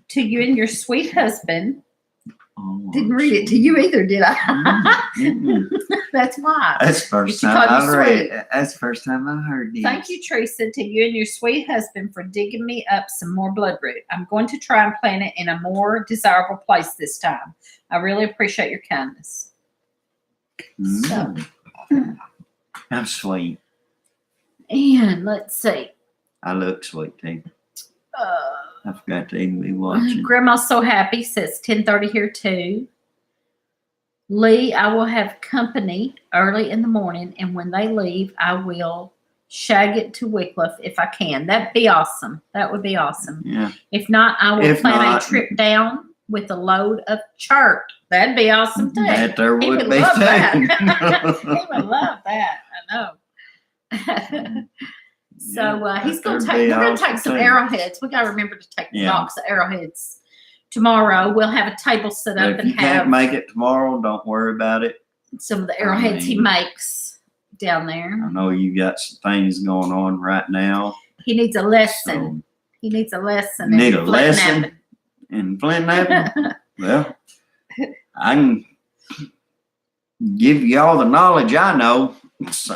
To you and your sweet husband. Oh, Didn't read it to you either, did I? Mm-mm. That's why. That's the first She time called you I've read sweet. it. That's the first time I've heard this. Thank you, Teresa, to you and your sweet husband for digging me up some more blood root. I'm going to try and plant it in a more desirable place this time. I really appreciate your kindness. Mm. I'm sweet. And let's see. I look sweet too. Uh, I forgot to even be watching. Grandma's so happy. Says 10:30 here too. Lee, I will have company early in the morning, and when they leave, I will shag it to Wycliffe if I can. That'd be awesome. That would be awesome. Yeah. If not, I will If plan not- a trip down with a load of chart. That'd be awesome too. That there He would would be love too. that. He would love that. I know. So he's going to take. We're going to take some arrowheads. We got to remember to take the Yeah. box of arrowheads tomorrow. We'll have a table set up If and you can't have make it tomorrow, don't worry about it. some of the arrowheads he makes down there. I know you got some things going on right now. He needs a lesson. So He needs a lesson. Need in a Flint lesson? Avenue. in Flint Avenue, well, I can give you all the knowledge I know. So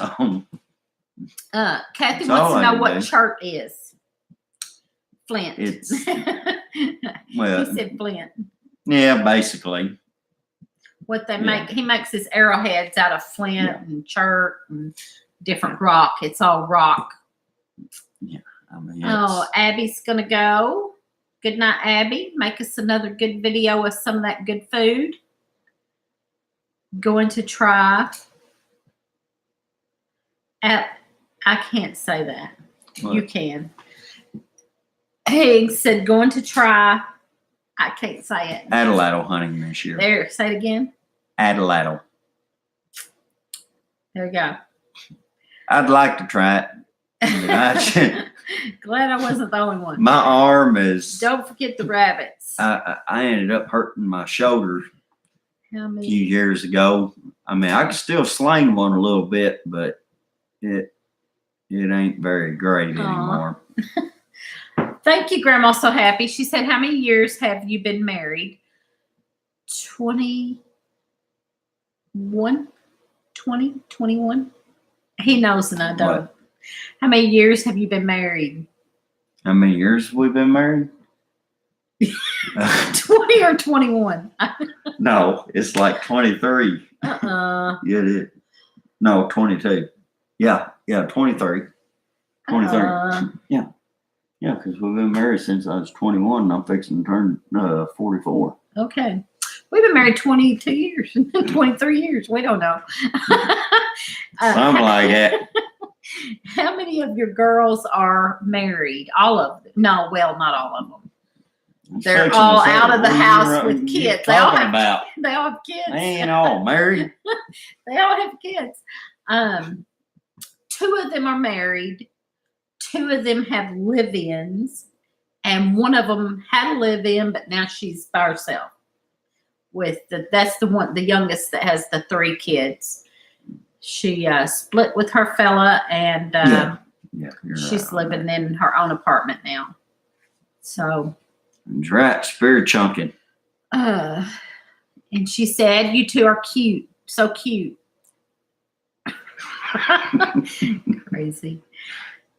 Kathy That's all wants to I know can what do. chart is. Flint. It's- he well, said Flint. yeah, basically. What they Yeah. make, he makes his arrowheads out of flint Yeah. and chert and different rock. It's all rock. I mean, Oh, Abby's gonna go. Good night, Abby. Make us another good video of some of that good food. Going to try. I can't say that. What? You can. Higgs said going to try. I can't say it. Adelaide hunting this year. There, say it again. Adelaide. There you go. I'd like to try it. I- Glad I wasn't the only one. My arm is. Don't forget the rabbits. I ended up hurting my shoulder How a many? few years ago. I mean, I can still sling one a little bit, but it ain't very great Aw. anymore. Thank you, Grandma. So happy. She said, "How many years have you been married?" 21. 20, 21. He knows and I don't. What? How many years have you been married? How many years have we been married? 20 or 21? No, it's like 23. Uh-uh. Yeah, it is. No, 22. Yeah, 23. 23. Yeah, because we've been married since I was 21 and I'm fixing to turn 44. Okay. We've been married 22 years, 23 years. We don't know. Something like that. How many of your girls are married? All of them? No, well, not all of them. They're Fixing to all say, out of the what are you house running- with you kids. They all talking have about? They all have kids. They ain't all married. They all have kids. 2 of them are married. 2 of them have live-ins, and one of them had a live-in, but now she's by herself. That's the one, the youngest that has the 3 kids. She split with her fella, and Yeah, you're she's right on living in her own apartment now. So, that. That's right, spirit chunking. And she said, "You two are cute. So cute." Crazy.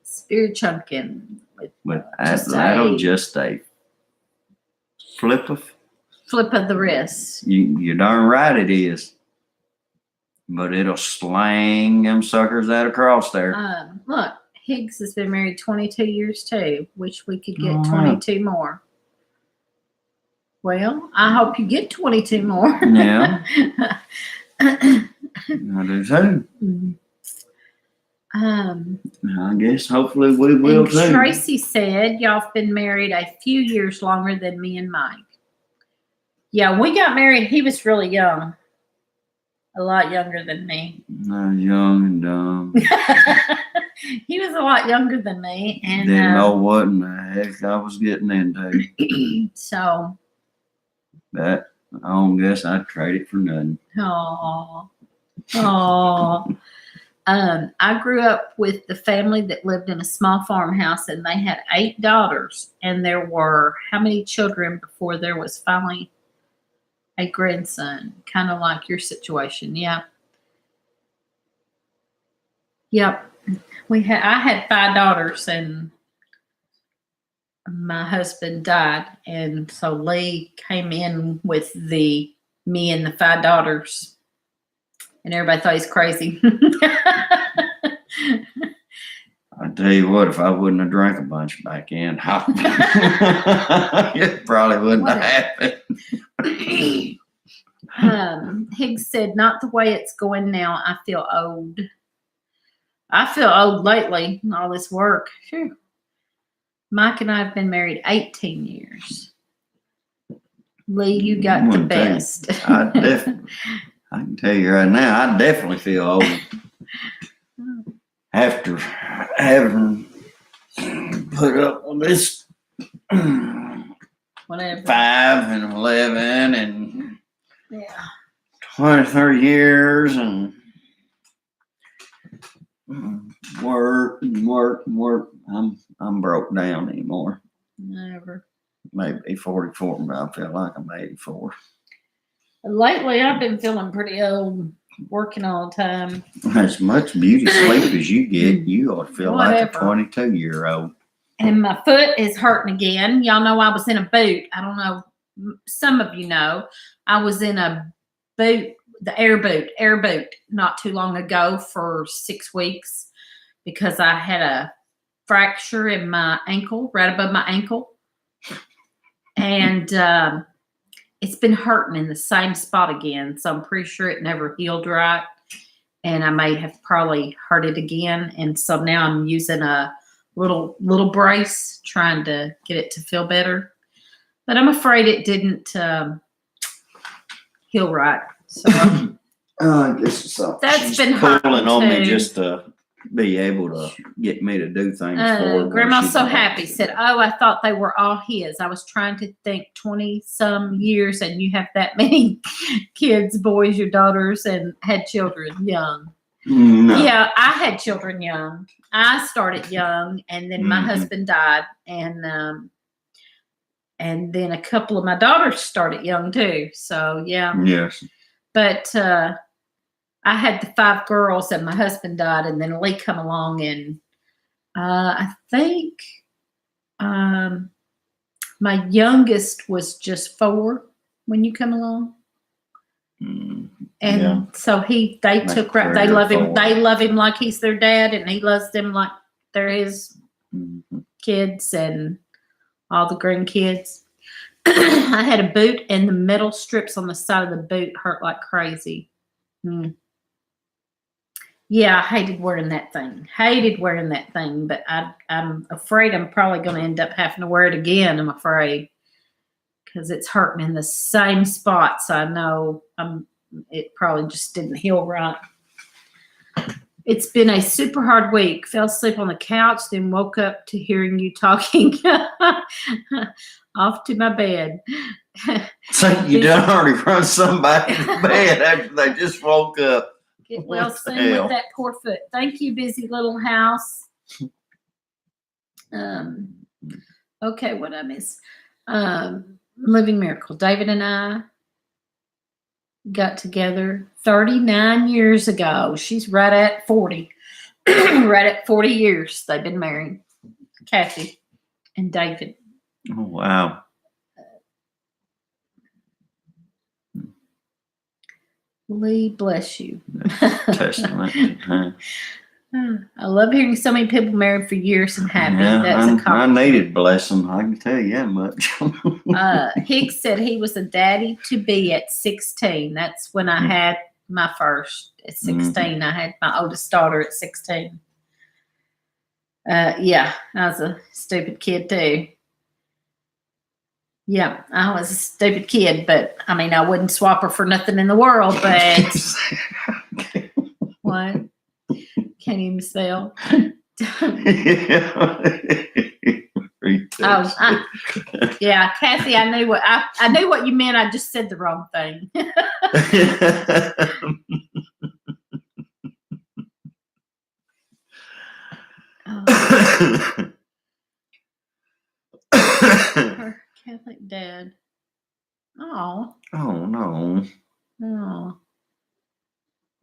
Spirit chunking. But Just that'll a- just a flip of the wrist. you're darn right it is. But it'll slang them suckers out across there. Look, Higgs has been married 22 years too. Wish we could get Oh, wow. 22 more. Well, I hope you get 22 more. Yeah. I do too. I guess hopefully we will And too. Tracy said, y'all have been married a few years longer than me and Mike. Yeah, we got married. He was really young. A lot younger than me. I was young and dumb. He was a lot younger than me. And Didn't know what in the heck I was getting into. so. That, I don't guess I'd trade it for nothing. Oh. I grew up with the family that lived in a small farmhouse, and they had 8 daughters. And there were how many children before there was finally a grandson? Kind of like your situation. Yeah. Yep. I had 5 daughters, and my husband died, and so Lee came in with me and the 5 daughters, and everybody thought he's crazy. I tell you what, if I wouldn't have drank a bunch back then, it probably wouldn't have happened. Higgs said, "Not the way it's going now. I feel old. I feel old lately. All this work. Phew. Mike and I have been married 18 years. Lee, you got the best." I can tell you right now, I definitely feel old. After having put up with this Whatever. 5 and 11 and Yeah. 23 years and work and work and work. I'm broke down anymore. Never. Maybe 44, but I feel like I'm 84. Lately, I've been feeling pretty old, working all the time. As much beauty sleep as you get, you ought to feel like a Whatever. 22-year-old. And my foot is hurting again. Y'all know I was in a boot. I don't know. Some of you know. I was in a boot, the air boot, not too long ago for 6 weeks because I had a fracture in my ankle, right above my ankle. And it's been hurting in the same spot again. So I'm pretty sure it never healed right. And I may have probably hurt it again. And so now I'm using a little brace, trying to get it to feel better. But I'm afraid it didn't heal right. So I guess it's something That's she's been pulling hurting on me too. just to be able to get me to do things for her. Grandma's so happy. Said, "Oh, I thought they were all his. I was trying to think 20-some years, and you have that many kids, boys, your daughters, and had children young." No. Yeah, I had children young. I started young, and then my Mhm. husband died, and then a couple of my daughters started young too. So yeah, Yes. but I had the 5 girls, and my husband died, and then Lee come along, and I think my youngest was just 4 when you come along. Mm, And yeah. so they took right. They love him. They love him like he's their dad, and he loves them like they're his Mhm. kids and all the grandkids. I had a boot, and the metal strips on the side of the boot hurt like crazy. Yeah, I hated wearing that thing. But I'm afraid I'm probably going to end up having to wear it again. I'm afraid because it's hurting in the same spots. I know it probably just didn't heal right. It's been a super hard week. Fell asleep on the couch, then woke up to hearing you talking. Off to my bed. So you done already run somebody to bed after they just woke up. Get well What the soon hell? with that poor foot. Thank you, busy little house. Okay, what I miss? Living Miracle. David and I got together 39 years ago. She's right at 40. Right at 40 years they've been married. Kathy and David. Oh, wow. Lee, bless you. Testament. Huh? I love hearing so many people married for years and happy. Yeah, That's a I compliment. needed blessing. I can tell you that much. Higgs said he was a daddy to be at 16. That's when I had my first at 16. I had my oldest daughter at 16. Yeah, I was a stupid kid too. Yeah, I was a stupid kid, but I mean, I wouldn't swap her for nothing in the world. But what? Can't even spell. Yeah, Kathy, I knew what you meant. I just said the wrong thing. Her Catholic dad. Oh. Oh no. Oh.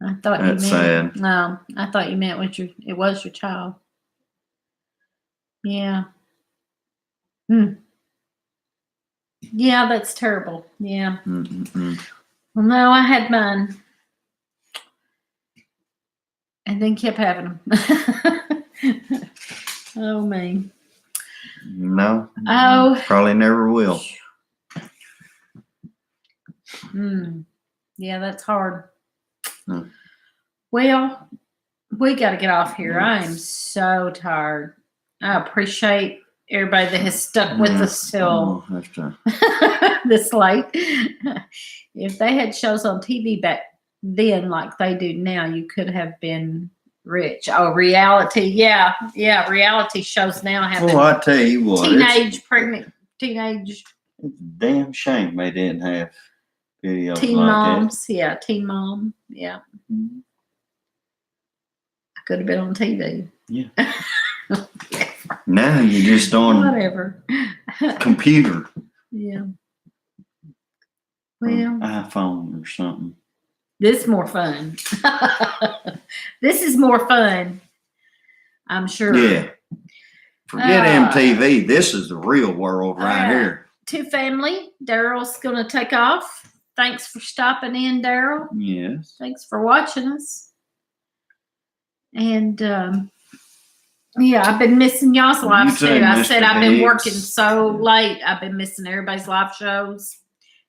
I thought That's you meant. sad. No, I thought you meant it was your child. Yeah. Yeah, that's terrible. Yeah. Mm-mm. Well, no, I had mine. And then kept having them. Oh, me. No. Oh. Probably never will. Yeah, that's hard. Hmm. Well, we got to get off here. I am so tired. I appreciate everybody that has stuck with us till this late. If they had shows on TV back then like they do now, you could have been rich. Oh, reality. Yeah. Reality shows now have Well, I tell you what. teenage. It's a damn shame they didn't have videos Teen like moms. Yeah, teen mom. Yeah. that. I could have been on TV. Yeah. Now you're just on Whatever. computer. Yeah. Or Well, iPhone or something. this is more fun. This is more fun. I'm sure. Yeah. Forget MTV. This is the real world right here. To family, Daryl's going to take off. Thanks for stopping in, Daryl. Yes. Thanks for watching us. And yeah, I've been missing y'all's lives too. I said I've been working so late. I've been missing everybody's live shows,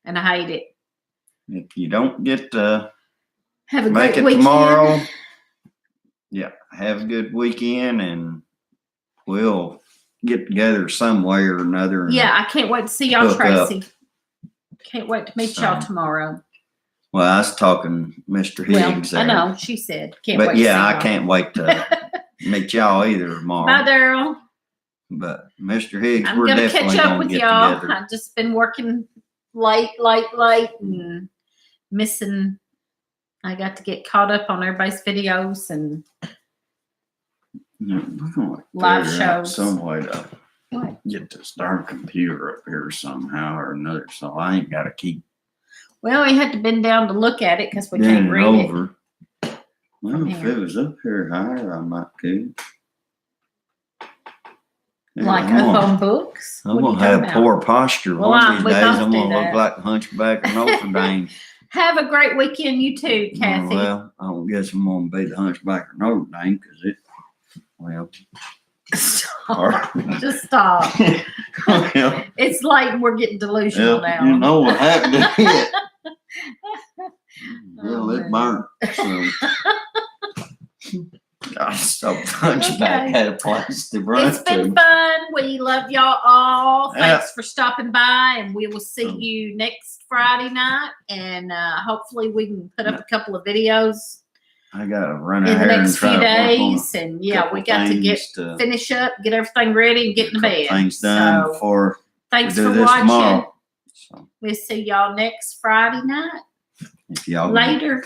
and I hate it. If you don't get to have a make great it weekend tomorrow, yeah, have a good weekend, and we'll get together some way or another. Yeah, I can't wait to see y'all, Tracy. Can't wait to meet y'all tomorrow. Well, I was talking Mr. Higgs. I know, she said. Can't but wait yeah, to see I y'all. can't wait to meet y'all either tomorrow. Bye, Daryl. But Mr. Higgs, I'm we're gonna definitely catch up gonna with get y'all. together. I've just been working late, and missing. I got to get caught up on everybody's videos and live shows. Some way to What? get this darn computer up here somehow or another, so I ain't got to keep. Well, we had to bend down to look at it because we can't read over. it. Well, if it was up here higher, I might could. Yeah, Like up on books? I'm gonna have poor posture. Well, one of these we days, both I'm do gonna look that. like the Hunchback of Notre Dame. Have a great weekend, you too, Kathy. Well, I don't guess I'm gonna be the Hunchback of Notre Dame because it. Well, Stop. Just stop. well, It's late and we're getting delusional now. you know what happened to it. Oh, Well, it burnt. So. Gosh, so Hunchback had a place to run It's been fun. We love y'all all. Thanks for stopping by, and we will see you next Friday night. And hopefully, we can put up a couple of videos. I gotta run in the ahead next and few try days, and yeah, we got to finish up, get everything ready, and get in bed. Things done So, before. thanks we do for this watching. tomorrow. So, We'll see y'all next Friday night. if y'all Later.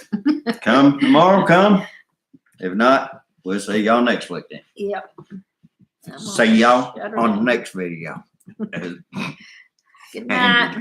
come tomorrow, come. If not, we'll see y'all next week then. Yep. See y'all on the next video. Good night.